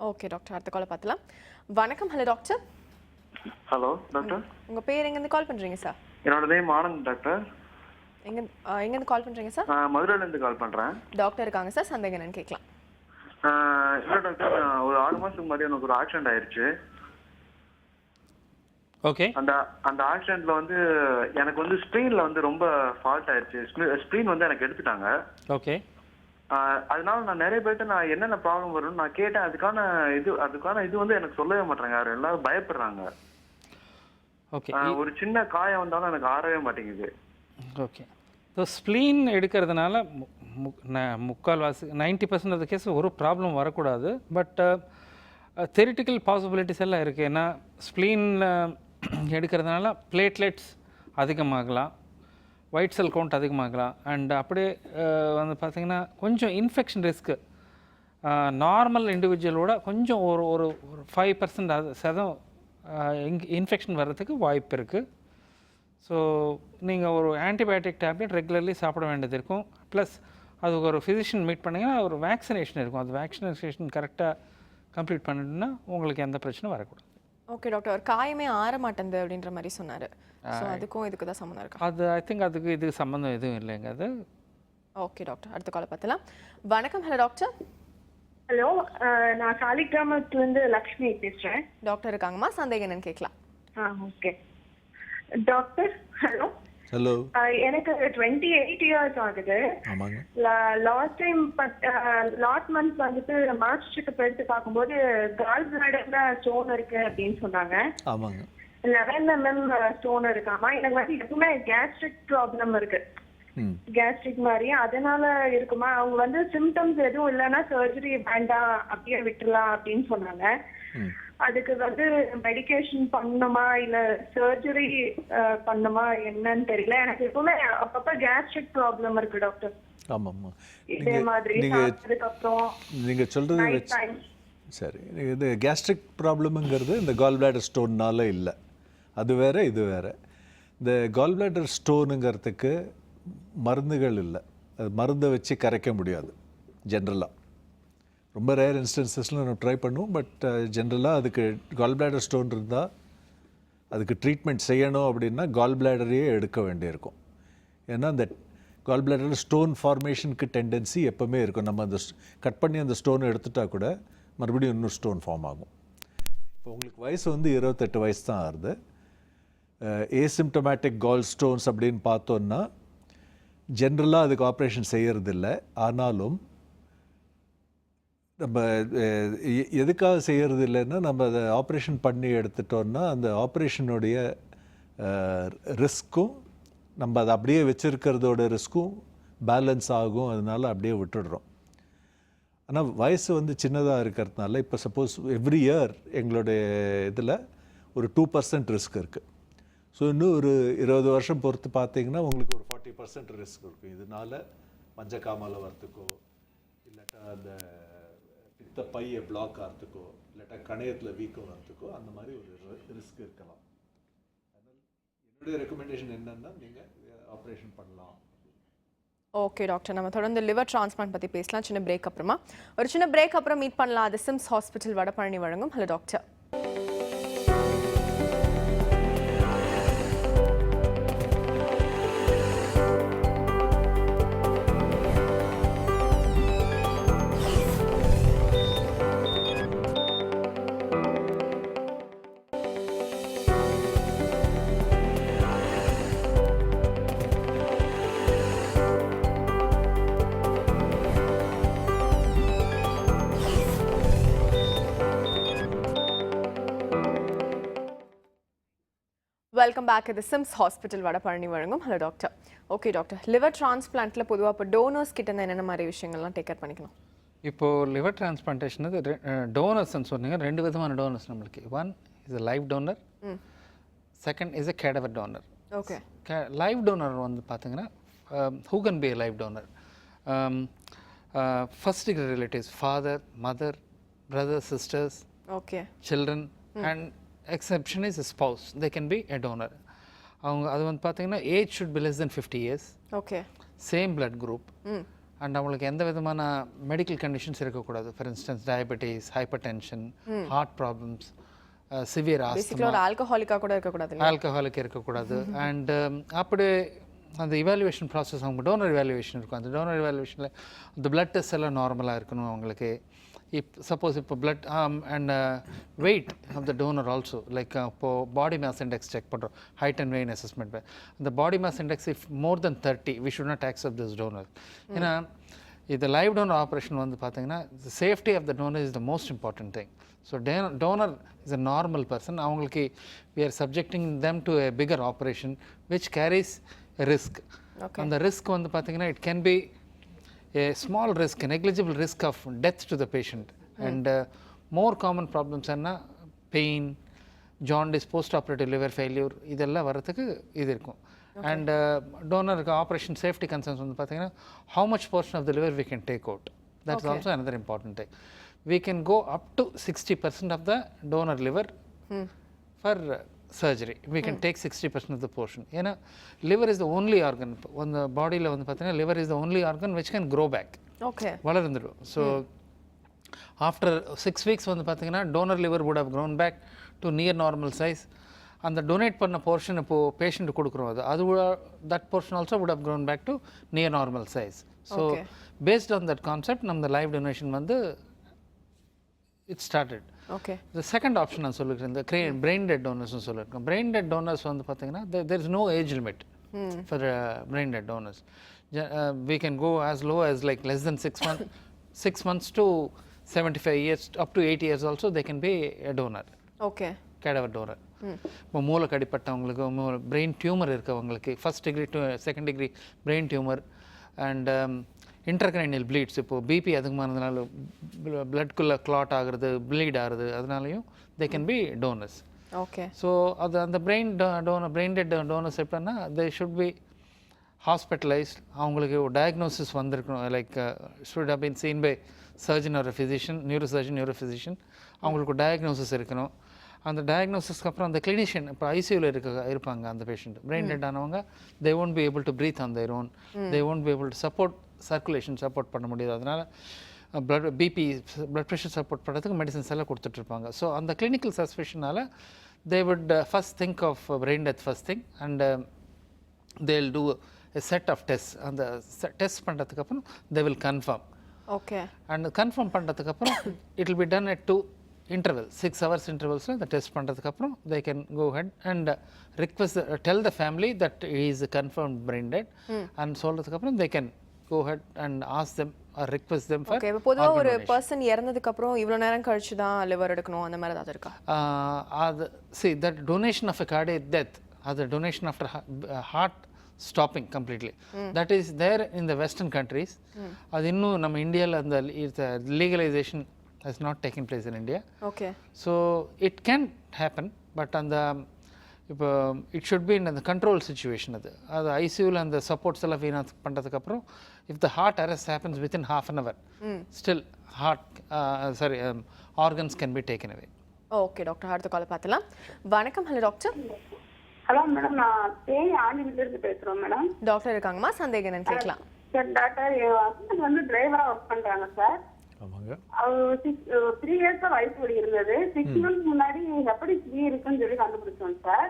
ஓகே டாக்டர், அடுத்த காலை பார்த்தலாம். வணக்கம். Hello doctor. Hello doctor. உங்கள் பேர் எங்கேருந்து கால் பண்ணுறீங்க சார்? என்னோட நேம் ஆனந்த் டாக்டர். எங்கேருந்து கால் பண்ணுறீங்க சார்? மதுரையிலேருந்து கால் பண்ணுறேன். டாக்டர் இருக்காங்க சார், சந்தேகம் என்னன்னு கேட்கலாம். இல்லை டாக்டர், ஒரு 6 மாதத்துக்கு முன்னாடி எனக்கு ஒரு ஆக்சிடென்ட் ஆயிடுச்சு. ஓகே. அந்த ஆக்சிடென்ட்ல வந்து எனக்கு வந்து ஸ்ப்ரீன்ல வந்து ரொம்ப ஃபால்ட் ஆயிடுச்சு. ஸ்ப்ரீன் வந்து எனக்கு எடுத்துட்டாங்க. ஓகே. அதனால நான் நிறைய பேர்ட்ட நான் என்னென்ன ப்ராப்ளம் வரும்னு நான் கேட்டேன். அதுக்கான இது வந்து எனக்கு சொல்லவே மாட்டேறாங்க. யாரும் எல்லாரும் பயப்படுறாங்க. ஓகே. ஒரு சின்ன காயம் வந்தாலும் எனக்கு ஆறவே மாட்டேங்குது. ஓகே. ஸோ ஸ்ப்ளீன் எடுக்கிறதுனால 90% ஆஃப் த கேஸ் ஒரு ப்ராப்ளம் வரக்கூடாது. பட் theoretical பாசிபிலிட்டிஸ் எல்லாம் இருக்குது. ஏன்னா ஸ்ப்ளீனில் எடுக்கிறதுனால பிளேட்லெட்ஸ் அதிகமாகலாம், ஒயிட் செல் கவுண்ட் அதிகமாகலாம். அண்ட் அப்படியே வந்து பார்த்திங்கன்னா கொஞ்சம் இன்ஃபெக்ஷன் ரிஸ்க்கு நார்மல் இண்டிவிஜுவலோட கொஞ்சம் ஒரு 5% இன்ஃபெக்ஷன் வர்றதுக்கு வாய்ப்பு இருக்குது. ஸோ நீங்கள் ஒரு ஆன்டிபயோட்டிக் டேப்லெட் ரெகுலர்லி சாப்பிட வேண்டியது இருக்கும். ப்ளஸ் அதுக்கு ஒரு ஃபிசிஷியன் மீட் பண்ணிங்கன்னா ஒரு வேக்சினேஷன் இருக்கும். அது வேக்சினேஷன் கரெக்டாக கம்ப்ளீட் பண்ணிட்டுனா உங்களுக்கு எந்த பிரச்சனையும் வரக்கூடாது. ஓகே டாக்டர், ஒரு காயமே ஆற மாட்டேங்குது அப்படின்ற மாதிரி சொன்னார். ஸோ அதுக்கும் இதுக்கு தான் சம்மந்தம் இருக்கா? அது ஐ திங்க் அதுக்கு இது சம்மந்தம் எதுவும் இல்லைங்க அது. ஓகே டாக்டர், அடுத்த காலை பார்த்தலாம். வணக்கம். Hello doctor. ஹலோ, நான் சாலிகிராமத்துலேருந்து லக்ஷ்மி பேசுகிறேன். டாக்டர் இருக்காங்கம்மா, சந்தேகம் என்னன்னு கேட்கலாம். Okay doctor. ஹலோ. ஹலோ. எனக்கு 28 இயர்ஸ் ஆகுது. ஆமாங்க. லாஸ்ட் மந்த் வந்துட்டு மார்ச் செக்கப் எடுத்து பார்க்கும்போது கால் பிளாடர்ல ஸ்டோன் இருக்கு அப்படின்னு சொன்னாங்க. ஆமாங்க. 11 mm ஸ்டோன் இருக்காமா. எனக்கு வந்து எப்பவுமே கேஸ்ட்ரிக் ப்ராப்ளம் இருக்கு, கேஸ்ட்ரிக் மாதிரி. அதனால இருக்குமா? அவங்க வந்து சிம்டம்ஸ் எதுவும் இல்லைன்னா சர்ஜரி வேண்டாம், அப்படியே விட்டுலாம் அப்படின்னு சொன்னாங்க. அதுக்கு வந்து மெடிகேஷன் பண்ணணுமா இல்ல சர்ஜரி பண்ணணுமா என்னன்னு தெரியல. எனக்கு எப்பவுமே அப்பப்ப கேஸ்ட்ரிக் ப்ராப்ளம் இருக்கு டாக்டர். ஆமாம்மா. இதே மாதிரி சாப்பிட்டதுக்கப்புறம் நீங்கள் சொல்கிறது வச்சு சரி, இது கேஸ்ட்ரிக் ப்ராப்ளம்ங்கிறது இந்த கால் பிளாடர் ஸ்டோன்னால் இல்லை, அது வேறு இது வேறு. இந்த கால் பிளாடர் ஸ்டோனுங்கிறதுக்கு மருந்துகள் இல்லை, அது மருந்தை வச்சு கரைக்க முடியாது ஜென்ரலாக. ரொம்ப ரேர் இன்ஸ்டன்சஸில் நம்ம ட்ரை பண்ணுவோம். பட் ஜென்ரலாக அதுக்கு கால் பிளாடர் ஸ்டோன் இருந்தால் அதுக்கு ட்ரீட்மெண்ட் செய்யணும் அப்படின்னா கால் பிளாடரையே எடுக்க வேண்டியிருக்கும். ஏன்னா அந்த கால் பிளாடரில் ஸ்டோன் ஃபார்மேஷனுக்கு டெண்டன்சி எப்போவுமே இருக்கும். நம்ம அந்த கட் பண்ணி அந்த ஸ்டோனை எடுத்துட்டா கூட மறுபடியும் இன்னும் ஸ்டோன் ஃபார்ம் ஆகும். இப்போ உங்களுக்கு வயசு வந்து 28 வயசு தான் ஆகுது. ஏசிம்டமேட்டிக் கால் ஸ்டோன்ஸ் அப்படின்னு பார்த்தோன்னா ஜென்ரலாக அதுக்கு ஆப்ரேஷன் செய்கிறதில்ல. ஆனாலும் நம்ம எதுக்காக செய்கிறது இல்லைன்னா, நம்ம அதை ஆப்ரேஷன் பண்ணி எடுத்துட்டோன்னா அந்த ஆப்ரேஷனுடைய ரிஸ்க்கும் நம்ம அதை அப்படியே வச்சுருக்கிறதோட ரிஸ்க்கும் பேலன்ஸ் ஆகும். அதனால் அப்படியே விட்டுடுறோம். ஆனால் வயசு வந்து சின்னதாக இருக்கிறதுனால இப்போ சப்போஸ் எவ்ரி இயர் எங்களுடைய இதில் ஒரு 2% ரிஸ்க் இருக்குது. ஸோ இன்னும் ஒரு 20 வருஷம் பொறுத்து பார்த்தீங்கன்னா உங்களுக்கு ஒரு 40% ரிஸ்க் இருக்கும். இதனால் மஞ்சக்காமலை வரத்துக்கோ, இல்லாட்டா அந்த பித்த பையை பிளாக் ஆகிறதுக்கோ, இல்லாட்டா கணையத்தில் வீக்கம் வரத்துக்கோ அந்த மாதிரி ஒரு ரிஸ்க் இருக்கலாம். அதனால் என்னுடைய ரெக்கமெண்டேஷன் என்னென்னா நீங்கள் ஆப்ரேஷன் பண்ணலாம். ஓகே டாக்டர், நம்ம தொடர்ந்து லிவர் டிரான்ஸ்பிளான்ட் பற்றி பேசலாம். சின்ன பிரேக் அப்புறமா. ஒரு சின்ன பிரேக் அப்புறம் மீட் பண்ணலாம். அது சிம்ஸ் ஹாஸ்பிட்டல் வடபழனி வழங்கும் ஹலோ டாக்டர். Welcome back. இது சிம்ஸ் ஹாஸ்பிட்டல் வடபழனி வழங்கும் hello doctor. Okay doctor, liver டிரான்ஸ்பிளான்ட்டில் பொதுவாக இப்போ டோனர்ஸ் கிட்ட இருந்து என்னென்ன மாதிரி விஷயங்கள்லாம் டேக் கேர் பண்ணிக்கணும்? இப்போது லிவர் டிரான்ஸ்பிளான்டேஷன் டோனர்ஸ்ன்னு சொன்னீங்க. 2 விதமான டோனர்ஸ் நம்மளுக்கு. One is a live donor, second is a cadaver donor. Okay. Live donor வந்து பார்த்தீங்கன்னா who can be a live donor? First degree relatives, father, mother, brother, sisters, okay, children, and exception is a spouse. They can be a donor. அவங்க அது வந்து பார்த்தீங்கன்னா age should be less than 50 years. ஓகே. Same blood group. And அவங்களுக்கு எந்த விதமான medical conditions இருக்கக்கூடாது. For instance diabetes, hypertension, heart problems, severe asthma, ஆல்கஹாலிக்காக கூட இருக்கக்கூடாது. ஆல்கஹாலிக் இருக்கக்கூடாது. அண்ட் அப்படி அந்த இவாலுவேஷன் ப்ராசஸ், அவங்க டோனர் இவாலுவேஷன் இருக்கும். அந்த டோனர் இவாலுவேஷனில் அந்த பிளட் டெஸ்ட் எல்லாம் நார்மலாக இருக்கணும் அவங்களுக்கு. Suppose இப்போ blood and weight of the donor also, like இப்போது body mass index check பண்ணுறோம், height and weight assessment. The body mass index if more than 30, we should not accept this donor. ஏன்னா இது live toner operation வந்து பார்த்தீங்கன்னா the safety of the donor is the most important thing. So donor is a normal person. அவங்களுக்கு we are subjecting them to a bigger operation which carries a risk. அந்த risk வந்து பார்த்தீங்கன்னா it can be a small risk, a negligible risk of death to the patient. And more common problems are pain, jaundice, post-operative liver failure, இதெல்லாம் வரதுக்கு இது இருக்கும். And donor operation safety concerns வந்து பார்த்தீங்கன்னா how much portion of the liver we can take out. That's also another important thing. We can go up to 60% of the donor liver for surgery. We can take 60% of the portion. ஏன்னா liver is the only organ அந்த பாடியில் வந்து பார்த்தீங்கன்னா liver is the only organ which can grow back. Okay. வளர்ந்துடும். So after 6 weeks வந்து பார்த்தீங்கன்னா donor liver would have grown back to near normal size. அந்த donate பண்ண போர்ஷன் இப்போது பேஷண்ட்டு கொடுக்குறோம், அது that portion also would have grown back to near normal size. So based on that concept நம்ம live donation வந்து it started. Okay. The second option நான் சொல்லிக்கிறேன், இந்த brain dead donors சொல்லியிருக்கோம். brain dead donors வந்து பார்த்தீங்கன்னா there is no age limit for brain dead donors. We can go as low as like less than 6 months to 75 years, up to 8 years also they can be a donor. Okay. Cadaver donor. இப்போ மூளை கடிப்பட்டவங்களுக்கு, brain tumour இருக்கவங்களுக்கு, first degree to second degree brain tumour and intercranial bleeds, இப்போது BP அதிகமானதுனால பிளட்குள்ளே clot ஆகுறது, bleed ஆகுறது, அதனாலையும் they can be donors. Okay. So அது அந்த பிரெயின் டெட் டோனர்ஸ் எப்படின்னா தே ஷுட் பி ஹாஸ்பிட்டலைஸ்ட். அவங்களுக்கு டயக்னோசிஸ் வந்திருக்கணும், like should have been seen by surgeon ஒரு ஃபிசிஷியன், நியூரோசர்ஜன், நியூரோஃபிசிஷியன். அவங்களுக்கு டயக்னோசிஸ் இருக்கணும். அந்த டயக்னோசிஸ்க்கு அப்புறம் அந்த கிளினிஷியன் இப்போ ஐசியூவில் இருப்பாங்க அந்த பேஷண்ட் பிரெயின் டெட் ஆனவங்க they won't be able to breath on their own, they won't be able to support circulation support பண்ண முடியாது. அதனால் பிபி பிளட் ப்ரெஷர் சப்போர்ட் பண்ணுறதுக்கு மெடிசன்ஸ் எல்லாம் கொடுத்துட்ருப்பாங்க. ஸோ அந்த clinical சஸ்பெஷனால் they would first think of brain death first thing, and they'll do a set of tests. அந்த test பண்ணுறதுக்கு அப்புறம் they will confirm. Okay. And confirm பண்ணுறதுக்கு அப்புறம் it will be done at 2 intervals, 6 hours intervals. The test பண்ணுறதுக்கு அப்புறம் they can go ahead and request tell the family that he is confirmed brain dead, and சொல்றதுக்கு அப்புறம் they can go ahead and ask them or request them for okay. பொதுவா ஒரு person இறந்ததுக்கு அப்புறம் இவ்வளவு நேரம் கழிச்சு தான் லிவர் எடுக்கணும் அந்த மாதிரி ஏதாவது இருக்கா? See, that donation of a cardiac death or the donation after heart stopping completely, that is there in the western countries. அது இன்னும் நம்ம இந்தியாவில் அந்த legalization has not taken place in India. Okay. So it can happen, but அந்த இப்போ it should be in அந்த control situation. அது ஐசியூவில் அந்த சப்போர்ட்ஸ் எல்லாம் வீணாக பண்ணுறதுக்கு அப்புறம் if the heart arrest happens within ½ an hour, still organs can be taken away. Okay doctor, அடுத்த கால் பார்த்தலாம். வணக்கம். Hello doctor. ஹலோ மேடம், நான் தேனி ஆண்டிலிருந்து பேசுறோம் மேடம். டாக்டர் இருக்காங்கம்மா, சந்தேகம் என்னன்னு கேட்கலாம். சார் டாக்டர், என் ஹஸ்பண்ட் வந்து டிரைவரா ஒர்க் பண்றாங்க சார். அவர் 3 years வயசு இருந்தது. 6 months முன்னாடி ஹெப்படைட்டிஸ் பி இருக்குன்னு சொல்லி கண்டுபிடிச்சோம் சார்.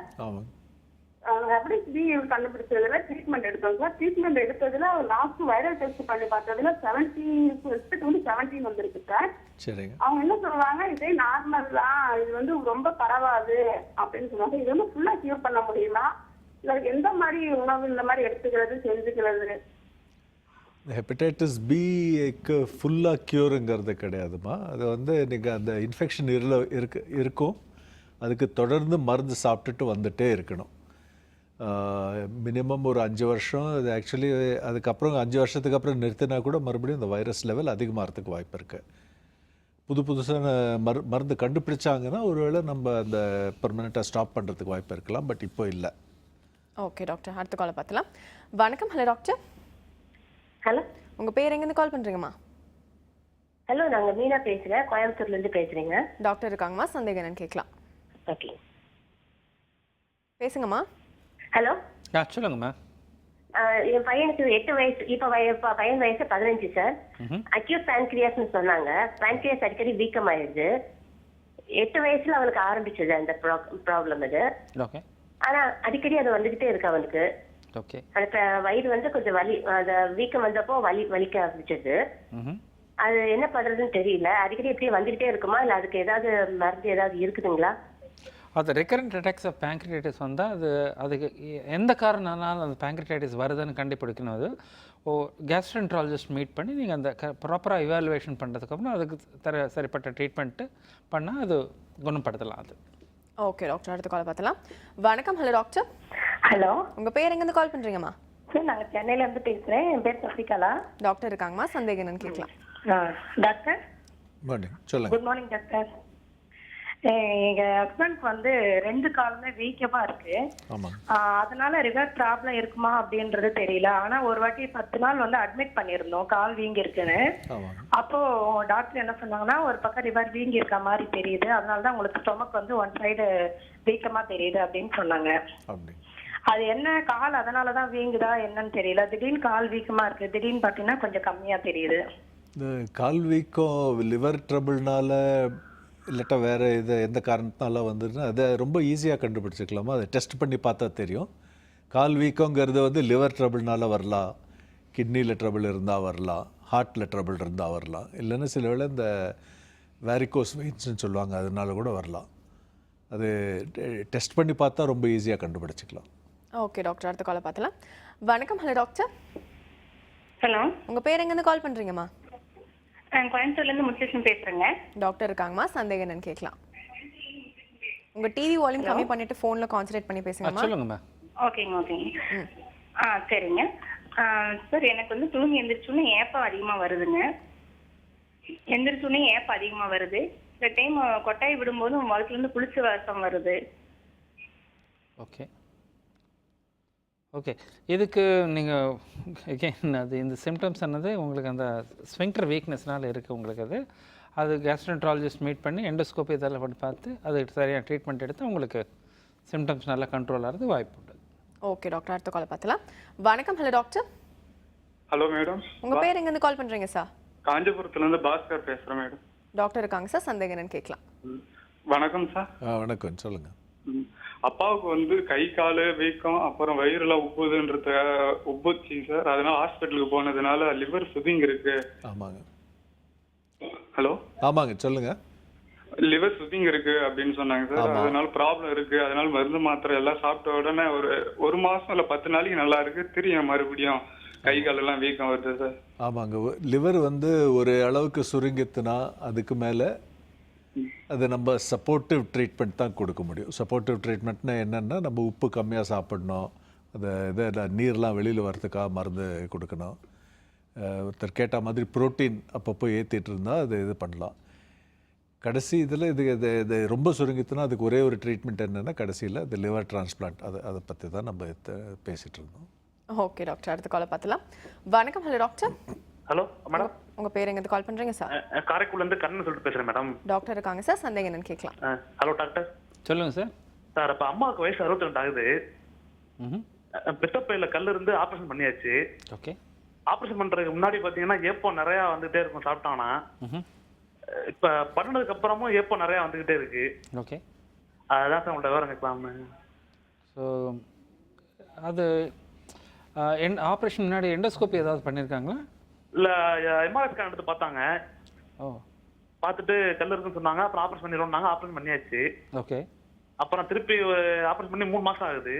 ஹெப்படைட்டிஸ் பி கண்டுபிடிச்சதுல ட்ரீட்மெண்ட் எடுத்தோம் சார். ட்ரீட்மெண்ட் எடுத்ததுல லாஸ்ட் வைரல் டெஸ்ட் பண்ணி பார்த்ததுல 17 வந்திருக்கு சார். அவங்க என்ன சொல்றாங்க, இதே நார்மல் தான், இது வந்து ரொம்ப பரவாது அப்படின்னு சொல்லுவாங்க. இது வந்து ஃபுல்லா கியூர் பண்ண முடியுமா, இல்ல எந்த மாதிரி உணவு இந்த மாதிரி எடுத்துக்கிறது செஞ்சுக்கிறது? ஹெப்படைட்டிஸ் பிக்கு ஃபுல்லாக க்யூருங்கிறது கிடையாதுமா. அது வந்து நீங்கள் அந்த இன்ஃபெக்ஷன் இருக்கும், அதுக்கு தொடர்ந்து மருந்து சாப்பிட்டுட்டு வந்துட்டே இருக்கணும். மினிமம் ஒரு 5 வருஷம். அது ஆக்சுவலி அதுக்கப்புறம் 5 வருஷத்துக்கு அப்புறம் நிறுத்தினா கூட மறுபடியும் இந்த வைரஸ் லெவல் அதிகமாகிறதுக்கு வாய்ப்பு இருக்குது. புதுசான மருந்து கண்டுபிடிச்சாங்கன்னா ஒருவேளை நம்ம அந்த பெர்மனெண்ட்டாக ஸ்டாப் பண்ணுறதுக்கு வாய்ப்பு இருக்கலாம், பட் இப்போ இல்லை. ஓகே டாக்டர், அடுத்த காலை பார்த்தலாம். வணக்கம். Hello doctor. ஹலோ, உங்க பேர் எங்கேருந்து கால் பண்றீங்கம்மா? ஹலோ, நாங்க மீனா பேசுறேன், கோயம்புத்தூர்ல இருந்து பேசுறீங்க. டாக்டர் இருக்காங்கம்மா, சந்தேகம் என்னன்னு கேட்கலாம். ஓகே, பேசுங்கம்மா. ஹலோ, சொல்லுங்கம்மா. என் பையனுக்கு 8 வயசு. இப்போ பையன் வயசு 15 சார். அக்யூட் பேன்க்ரியாஸ்னு சொன்னாங்க. பேன்க்ரியாஸ் அடிக்கடி வீக்கம் ஆயிடுது. 8 வயசுல அவனுக்கு ஆரம்பிச்சது அந்த ப்ராப்ளம். அது ஆனா அடிக்கடி அது வந்துகிட்டே இருக்கு அவனுக்கு. அந்த வயிறு வந்து கொஞ்சம் வலி, அந்த வீக்கம் வந்தப்போ வலிக்க ஆரம்பிச்சது. அது என்ன பண்றதுன்னு தெரியல. அடிக்கடி எப்படியே வந்துகிட்டே இருக்குமா, இல்ல அதுக்கு ஏதாவது மருந்து ஏதாவது இருக்குதுங்களா? அது ரெக்கரண்ட் அட்டாக்ஸ் ஆஃப் பேங்க்ரியாட்டிஸ் வந்தால் அதுக்கு எந்த காரணம்னாலும் அந்த பேங்க்ரியாட்டிஸ் வருதுன்னு கண்டுபிடிக்கணும். அது கேஸ்ட்ரென்ட்ராலஜிஸ்ட் மீட் பண்ணி நீங்கள் அந்த ப்ராப்பராக இவாலுவேஷன் பண்ணுறதுக்கப்புறம் அதுக்கு சரிப்பட்ட ட்ரீட்மெண்ட்டு பண்ணால் அது குணப்படுத்தலாம். அது ஓகே டாக்டர், அடுத்த கால் பார்த்தலாம். வணக்கம். Hello doctor. ஹலோ, உங்க பேர் எங்கேருந்து கால் பண்றீங்கம்மா? சார், நாங்க சென்னையில இருந்து பேசுறேன். என் பேர் சசிகலா. டாக்டர் இருக்காங்கம்மா, சந்தேகம் என்னன்னு கேட்கலாம். டாக்டர் சொல்லுங்க. Good morning doctor. எங்க ஹஸ்பண்ட் வந்து 2 காலுமே வீக்கமா இருக்கு. அதனால ரிவர் ப்ராப்ளம் இருக்குமா அப்படின்றது தெரியல. ஆனா ஒரு வாட்டி 10 நாள் வந்து அட்மிட் பண்ணிருந்தோம், கால் வீங்கி இருக்குன்னு. அப்போ டாக்டர் என்ன சொன்னாங்கன்னா, ஒரு பக்கம் ரிவர் வீங்கி இருக்க மாதிரி தெரியுது, அதனாலதான் உங்களுக்கு ஸ்டொமக் வந்து 1 சைடு வீக்கமா தெரியுது அப்படின்னு சொன்னாங்க. அது என்ன கால் அதனாலதான் வீங்குதா என்னன்னு தெரியல. திடீர்னு கால் வீக்கமா இருக்கு, திடீர்னு பாத்தீங்கன்னா கொஞ்சம் கம்மியா தெரியுது. இந்த கால் வீக்கம் லிவர் ட்ரபிள்னால இல்லாட்டா வேறு எந்த காரணத்தினால வந்துருன்னா அதை ரொம்ப ஈஸியாக கண்டுபிடிச்சிக்கலாமா. அதை டெஸ்ட் பண்ணி பார்த்தா தெரியும். கால் வீக்கங்கிறது வந்து லிவர் ட்ரபிள்னால வரலாம், கிட்னியில் ட்ரபிள் இருந்தால் வரலாம், ஹார்ட்டில் ட்ரபிள் இருந்தால் வரலாம், இல்லைன்னா சில வேளை இந்த வேரிகோஸ் வெயின்ஸ்ன்னு சொல்லுவாங்க, அதனால கூட வரலாம். அது டெஸ்ட் பண்ணி பார்த்தா ரொம்ப ஈஸியாக கண்டுபிடிச்சிக்கலாம். ஓகே டாக்டர், அடுத்த காலை பார்த்தலாம். வணக்கம். Hello doctor. ஹலோ, உங்க பேர் எங்கேருந்து கால் பண்றீங்கம்மா? கோயம்புத்தூர்ல இருந்து முத்துலட்சுமி பேசுறேங்க. டாக்டர் இருக்காங்கம்மா, சந்தேகம் என்னன்னு கேட்கலாம். உங்க டிவி வால்யூம் கம்மி பண்ணிட்டு போன்ல கான்சென்ட்ரேட் பண்ணி பேசுங்கம்மா. சொல்லுங்கம்மா. ஓகேங்க. சரிங்க சார், எனக்கு வந்து தூங்கி எந்திரிச்சோன்னே ஏப்பம் அதிகமா வருதுங்க. எந்திரிச்சோன்னே ஏப்பம் அதிகமா வருது. இந்த டைம் கொட்டாய் விடும்போது வகுத்துல இருந்து குளிச்ச வாசம் வருது. ஓகே, ஓகே, இதுக்கு நீங்கள் அகெயின் அது இந்த சிம்டம்ஸ் ஆனது உங்களுக்கு அந்த ஸ்விங்டர் வீக்னஸ்னால இருக்குது உங்களுக்கு. அது கேஸ்ட்ரோஎன்ட்ராலஜிஸ்ட் மீட் பண்ணி எண்டோஸ்கோப்பி இதெல்லாம் பண்ணி பார்த்து அதுக்கு சரியான ட்ரீட்மெண்ட் எடுத்து உங்களுக்கு சிம்டம்ஸ் நல்லா கண்ட்ரோல் ஆகிறது வாய்ப்பு உண்டு. ஓகே டாக்டர், அடுத்த காலை பார்த்தலாம். வணக்கம். Hello doctor. Hello madam. உங்கள் பேர் எங்கேருந்து கால் பண்ணுறீங்க சார்? காஞ்சிபுரத்துலேருந்து பாஸ்கர் பேசுகிறேன் மேடம். டாக்டர் இருக்காங்க சார், சந்தேகம் என்னன்னு கேட்கலாம். வணக்கம் சார். வணக்கம், சொல்லுங்கள். அப்பாவுக்கு வந்து கை கால் வீக்கம், அப்புறம் வயிறுலாம் உப்புச்சு சார். அதனால ஹாஸ்பிட்டலுக்கு போனதுனால லிவர் சுதிங் இருக்கு. ஆமாங்க. ஹலோ. ஆமாங்க, சொல்லுங்க. லிவர் சுதிங் இருக்கு அப்படின்னு சொன்னாங்க சார். அதனால ப்ராப்ளம் இருக்கு. அதனால மருந்து மாத்திரை எல்லாம் சாப்பிட்ட உடனே ஒரு மாசம் இல்ல 10 நாளைக்கு நல்லா இருக்கு. திரும்ப மறுபடியும் கை கால் எல்லாம் வீக்கம் வருது சார். ஆமாங்க, லிவர் வந்து ஒரு அளவுக்கு சுருங்கித்துனா அதுக்கு மேலே அது நம்ம சப்போர்ட்டிவ் ட்ரீட்மெண்ட் தான் கொடுக்க முடியும். சப்போர்ட்டிவ் ட்ரீட்மெண்ட்னா என்னென்னா, நம்ம உப்பு கம்மியாக சாப்பிடணும், இதை நீர்லாம் வெளியில் வரதுக்காக மருந்து கொடுக்கணும். ஒருத்தர் கேட்ட மாதிரி ப்ரோட்டீன் அப்பப்போ ஏற்றிட்டு இருந்தால் அது இது பண்ணலாம். கடைசி இதில் இது ரொம்ப சுருங்கித்துனா அதுக்கு ஒரே ஒரு ட்ரீட்மெண்ட் என்னென்னா, கடைசியில் இது லிவர் டிரான்ஸ்பிளான்ட். அதை பற்றி தான் நம்ம பேசிகிட்டு இருந்தோம். ஓகே டாக்டர், அடுத்த காலை பார்த்தலாம். வணக்கம். Hello doctor. Hello madam. உங்க பேர் எங்க கால் பண்றீங்க சார்? காரைக்குடில இருந்து கண்ணன் சொல்லிட்டு பேசுறேன் மேடம். டாக்டர் இருக்காங்க சார், சந்தேகம் என்னன்னு கேட்கலாம். Hello doctor. சொல்லுங்க சார். சார், அப்ப அம்மாவுக்கு வயசு 62 ஆகுது. பித்தப்பையில கல் இருந்து ஆபரேஷன் பண்ணியாச்சு. ஓகே. ஆபரேஷன் பண்றதுக்கு முன்னாடி பாத்தீங்கன்னா ஏப்பம் நிறைய வந்துட்டே இருக்கும் சாப்பிட்டானா. இப்ப பண்ணதுக்கு அப்புறமும் ஏப்பம் நிறைய வந்துகிட்டே இருக்கு. ஓகே. அதான் சார் உங்கள்ட்ட விவரம் கேட்கலாம்னு. ஸோ அது ஆப்ரேஷன் முன்னாடி எண்டோஸ்கோப்பி ஏதாவது பண்ணியிருக்காங்களா? இல்ல, எம்ஆர்ஐ ஸ்கேன் எடுத்து பார்த்தாங்க. பார்த்துட்டு கல் இருக்குன்னு சொன்னாங்க. அப்புறம் ஆப்ரேஷன் பண்ணிடுவோம்னாங்க. ஆப்ரேஷன் பண்ணியாச்சு. ஓகே. அப்புறம் திருப்பி ஆப்ரேஷன் பண்ணி 3 மாசம் ஆகுது.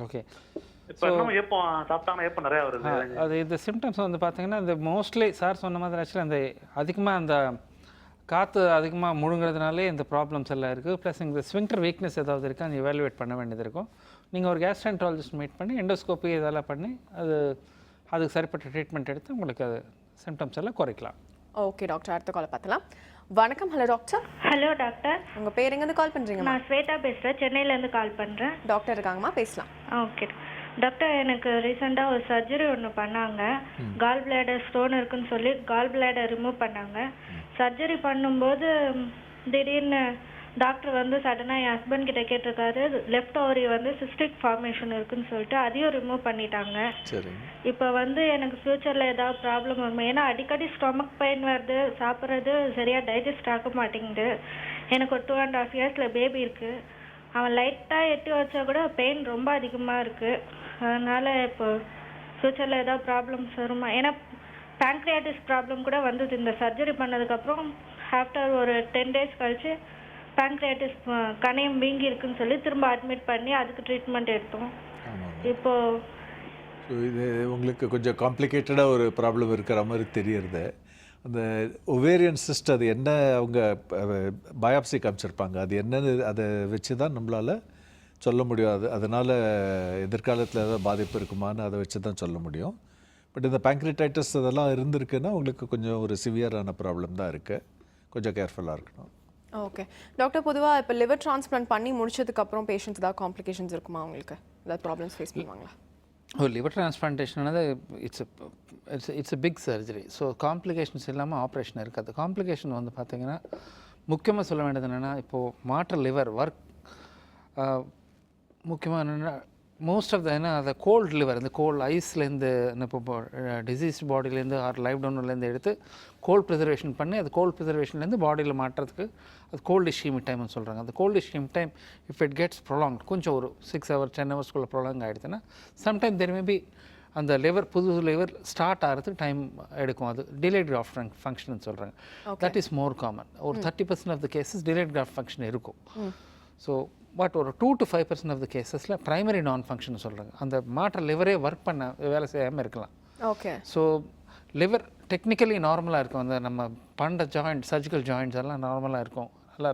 ஓகே. இப்போ இன்னும் ஏப்பம் சாப்பிட்டாங்கன்னா ஏப்பம் நிறையா வருது. அது இந்த சிம்டம்ஸ் வந்து பார்த்தீங்கன்னா, இந்த மோஸ்ட்லி சார் சொன்ன மாதிரி ஆக்சுவலி அந்த அதிகமாக அந்த காற்று அதிகமாக முழுங்கிறதுனாலே இந்த ப்ராப்ளம்ஸ் எல்லாம் இருக்குது. ப்ளஸ் இந்த ஸ்விங்டர் வீக்னஸ் ஏதாவது இருக்குது, அந்த எவாலுவேட் பண்ண வேண்டியது இருக்கும். நீங்கள் ஒரு கேஸ்ட்ரோஎன்ட்ராலஜிஸ்ட் மீட் பண்ணி எண்டோஸ்கோப்பி இதெல்லாம் பண்ணி அதுக்கு சரிப்பட்ட ட்ரீட்மெண்ட் எடுத்து உங்களுக்கு அது சிம்டம்ஸ் எல்லாம் குறைக்கலாம். ஓகே டாக்டர், அடுத்த காலை பார்த்தலாம். வணக்கம். Hello doctor. Hello doctor. உங்க பேர் எங்கேருந்து கால் பண்றீங்க? நான் ஸ்வேதா பேசுகிறேன், சென்னையிலேருந்து கால் பண்ணுறேன். டாக்டர் இருக்காங்கம்மா, பேசலாம். ஓகே டாக்டர், எனக்கு ரீசெண்டாக ஒரு சர்ஜரி ஒன்று பண்ணாங்க. கால் பிளாடர் ஸ்டோன் இருக்குன்னு சொல்லி கால் பிளாடர் ரிமூவ் பண்ணாங்க. சர்ஜரி பண்ணும்போது திடீர்னு டாக்டர் வந்து சடனாக என் ஹஸ்பண்ட் கிட்ட கேட்டிருக்காரு, லெஃப்ட் ஓவரி வந்து சிஸ்டிக் ஃபார்மேஷன் இருக்குன்னு சொல்லிட்டு அதையும் ரிமூவ் பண்ணிட்டாங்க. இப்போ வந்து எனக்கு ஃப்யூச்சரில் ஏதாவது ப்ராப்ளம் வருமா? ஏன்னா அடிக்கடி ஸ்டொமக் பெயின் வருது, சாப்பிட்றது சரியாக டைஜஸ்ட் ஆக மாட்டேங்குது. எனக்கு ஒரு 2.5 இயர்ஸில் பேபி இருக்குது. அவன் லைட்டாக எட்டி வச்சா கூட பெயின் ரொம்ப அதிகமாக இருக்குது. அதனால் இப்போ ஃப்யூச்சரில் ஏதாவது ப்ராப்ளம்ஸ் வருமா? ஏன்னா பேங்க்ரியாட்டிஸ் ப்ராப்ளம் கூட வந்தது இந்த சர்ஜரி பண்ணதுக்கப்புறம். ஆஃப்டர் ஒரு 10 டேஸ் கழிச்சு பேங்க்ரியாட்டிஸ் கணையம் வீங்கி இருக்குன்னு சொல்லி திரும்ப அட்மிட் பண்ணி அதுக்கு ட்ரீட்மெண்ட் எடுத்தோம். இப்போ இது உங்களுக்கு கொஞ்சம் காம்ப்ளிகேட்டடாக ஒரு ப்ராப்ளம் இருக்கிற மாதிரி தெரியுது. அந்த ஒவேரியன் சிஸ்ட் அது என்ன, அவங்க பயாப்சி காமிச்சிருப்பாங்க, அது என்னன்னு அதை வச்சு தான் நம்மளால் சொல்ல முடியும். அதனால் எதிர்காலத்தில் ஏதாவது பாதிப்பு இருக்குமான்னு அதை வச்சு தான் சொல்ல முடியும். பட் இந்த பேங்க்ரியாட்டிஸ் அதெல்லாம் இருந்திருக்குன்னா உங்களுக்கு கொஞ்சம் ஒரு சிவியரான ப்ராப்ளம் தான் இருக்குது. கொஞ்சம் கேர்ஃபுல்லாக இருக்கணும். ஓகே டாக்டர், பொதுவாக இப்போ லிவர் டிரான்ஸ்பிளான்ட் பண்ணி முடிச்சதுக்கப்புறம் பேஷண்ட்ஸ் ஏதாவது காம்ப்ளிகேஷன்ஸ் இருக்குமா? அவங்களுக்கு ஏதாவது ப்ராப்ளம்ஸ் ஃபேஸ் பண்ணுவாங்களா? Liver transplantation it's a big surgery. So complications இல்லாமல் ஆப்ரேஷன் இருக்காது. காம்ப்ளிகேஷன் வந்து பார்த்திங்கன்னா முக்கியமாக சொல்ல வேண்டியது என்னென்னா, இப்போது மாற்ற லிவர் ஒர்க் முக்கியமாக என்னென்னா மோஸ்ட் ஆஃப் ஏன்னா அந்த கோல்டு லிவர், இந்த கோல்டு ஐஸ்லேருந்து இப்போ டிசீஸ் பாடியிலேருந்து ஆர் லைஃப் டவுன்லேருந்து எடுத்து கோல்ட் ப்ரிசர்வேஷன் பண்ணி அது கோல்ட் ப்ரிசர்வேஷன்லேருந்து பாடியில் மாட்டுறதுக்கு அது கோல்டு இஷ்யூம் டைம்னு சொல்கிறாங்க. அந்த cold ischaemia time if it gets prolong, கொஞ்சம் ஒரு 6 hours 10 hours ப்ரொலாங் ஆகிடுதுன்னா சம்டைம் தெர் மேபி அந்த லிவர் புது லிவர் ஸ்டார்ட் ஆகிறதுக்கு டைம் எடுக்கும். அது டிலேட் கிராஃப்ட் ஃபங்க்ஷன் சொல்கிறாங்க. That is more common. ஒரு 30% of the cases delayed graft function இருக்கும். ஸோ பட் ஒரு 2 to 5% ஆஃப் த கேசஸில் ப்ரைமரி நான் ஃபங்க்ஷன் சொல்கிறாங்க. அந்த மாற்ற லிவரே ஒர்க் பண்ண வேலை செய்யாமல் இருக்கலாம். ஓகே. ஸோ லிவர் டெக்னிக்கலி நார்மலாக இருக்கும். அந்த நம்ம பண்ணுற ஜாயிண்ட் சர்ஜிக்கல் ஜாயிண்ட்ஸ் எல்லாம் நார்மலாக இருக்கும். நல்லா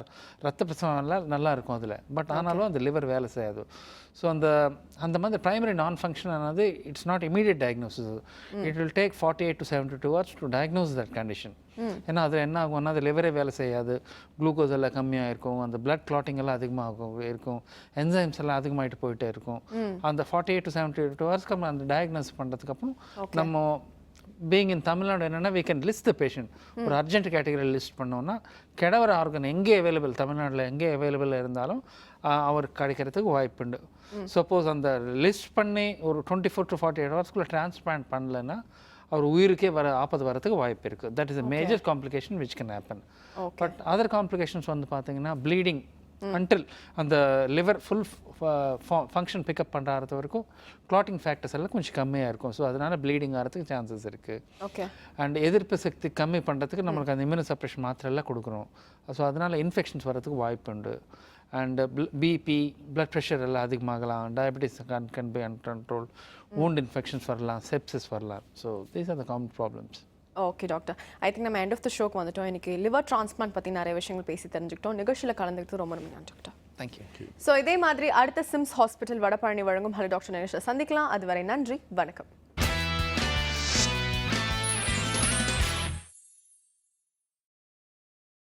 ரத்த பிரசவம் எல்லாம் நல்லா இருக்கும் அதில். பட் ஆனாலும் அந்த லிவர் வேலை செய்யாது. ஸோ அந்த மாதிரி ப்ரைமரி நான் ஃபங்க்ஷன் ஆனது it's not immediate diagnosis. It will take 48 to 72 hours to diagnose that condition. ஏன்னா அதில் என்ன ஆகும்னா அது லிவரே வேலை செய்யாது, குளுக்கோஸ் எல்லாம் கம்மியாக இருக்கும், அந்த பிளட் கிளாட்டிங் எல்லாம் அதிகமாக இருக்கும், என்சைம்ஸ் எல்லாம் அதிகமாகிட்டு போயிட்டே இருக்கும். அந்த 48 to 72 ஹவர்ஸ்க்கு நம்ம அந்த டயக்னோஸ் பண்ணுறதுக்கு அப்புறம் நம்ம பீயிங் இன் தமிழ்நாடு என்னென்னா we can list the patient. ஒரு அர்ஜென்ட் கேட்டகரியில் லிஸ்ட் பண்ணோன்னா கிடவர ஆர்கன் எங்கே அவைலபிள், தமிழ்நாட்டில் எங்கே அவைலபிள் இருந்தாலும் அவருக்கு கிடைக்கிறதுக்கு வாய்ப்புண்டு. சப்போஸ் அந்த லிஸ்ட் பண்ணி ஒரு 24 to 48 ஹவர்ஸ்க்குள்ளே டிரான்ஸ்பிளான்ட் பண்ணலைன்னா அவர் உயிருக்கே ஆபத்து வரதுக்கு வாய்ப்பு இருக்குது. That is a major complication which can happen. But other complications வந்து பார்த்தீங்கன்னா ப்ளீடிங் அன்டில் அந்த லிவர் ஃபுல் ஃபங்க்ஷன் பிக்கப் பண்ணுறது வரைக்கும் கிளாட்டிங் ஃபேக்டர்ஸ் எல்லாம் கொஞ்சம் கம்மியாக இருக்கும். ஸோ அதனால் ப்ளீடிங் ஆகிறதுக்கு சான்சஸ் இருக்குது. அண்ட் எதிர்ப்பு சக்தி கம்மி பண்ணுறதுக்கு நம்மளுக்கு அந்த இம்யூனோ சப்ரேஷன் மாத்திரை எல்லாம் கொடுக்குறோம். ஸோ அதனால் இன்ஃபெக்ஷன்ஸ் வரதுக்கு வாய்ப்பு உண்டு. அண்ட் பிபி, பிளட் ப்ரெஷர் எல்லாம் அதிகமாகலாம், diabetes can be அன்கண்ட்ரோல், wound infections வரலாம், செப்சிஸ் வரலாம். So these are the common problems. Okay doctor, I think நம்ம எண்ட் ஆஃப் த ஷோக்கு வந்துட்டோம். இன்னைக்கு லிவர் டிரான்ஸ்பிளான்ட் பற்றி நிறைய விஷயங்கள் பேசி தெரிஞ்சுக்கிட்டோம். நிகழ்ச்சியில் கலந்துக்கிட்டு ரொம்ப நன்றி டாக்டர். தேங்க்யூ. ஸோ இதே மாதிரி அடுத்த சிம்ஸ் ஹாஸ்பிட்டல் வடபழனி வழங்கும் ஹலோ டாக்டர் நிகழ்ச்சியில் சந்திக்கலாம். அதுவரை நன்றி, வணக்கம்.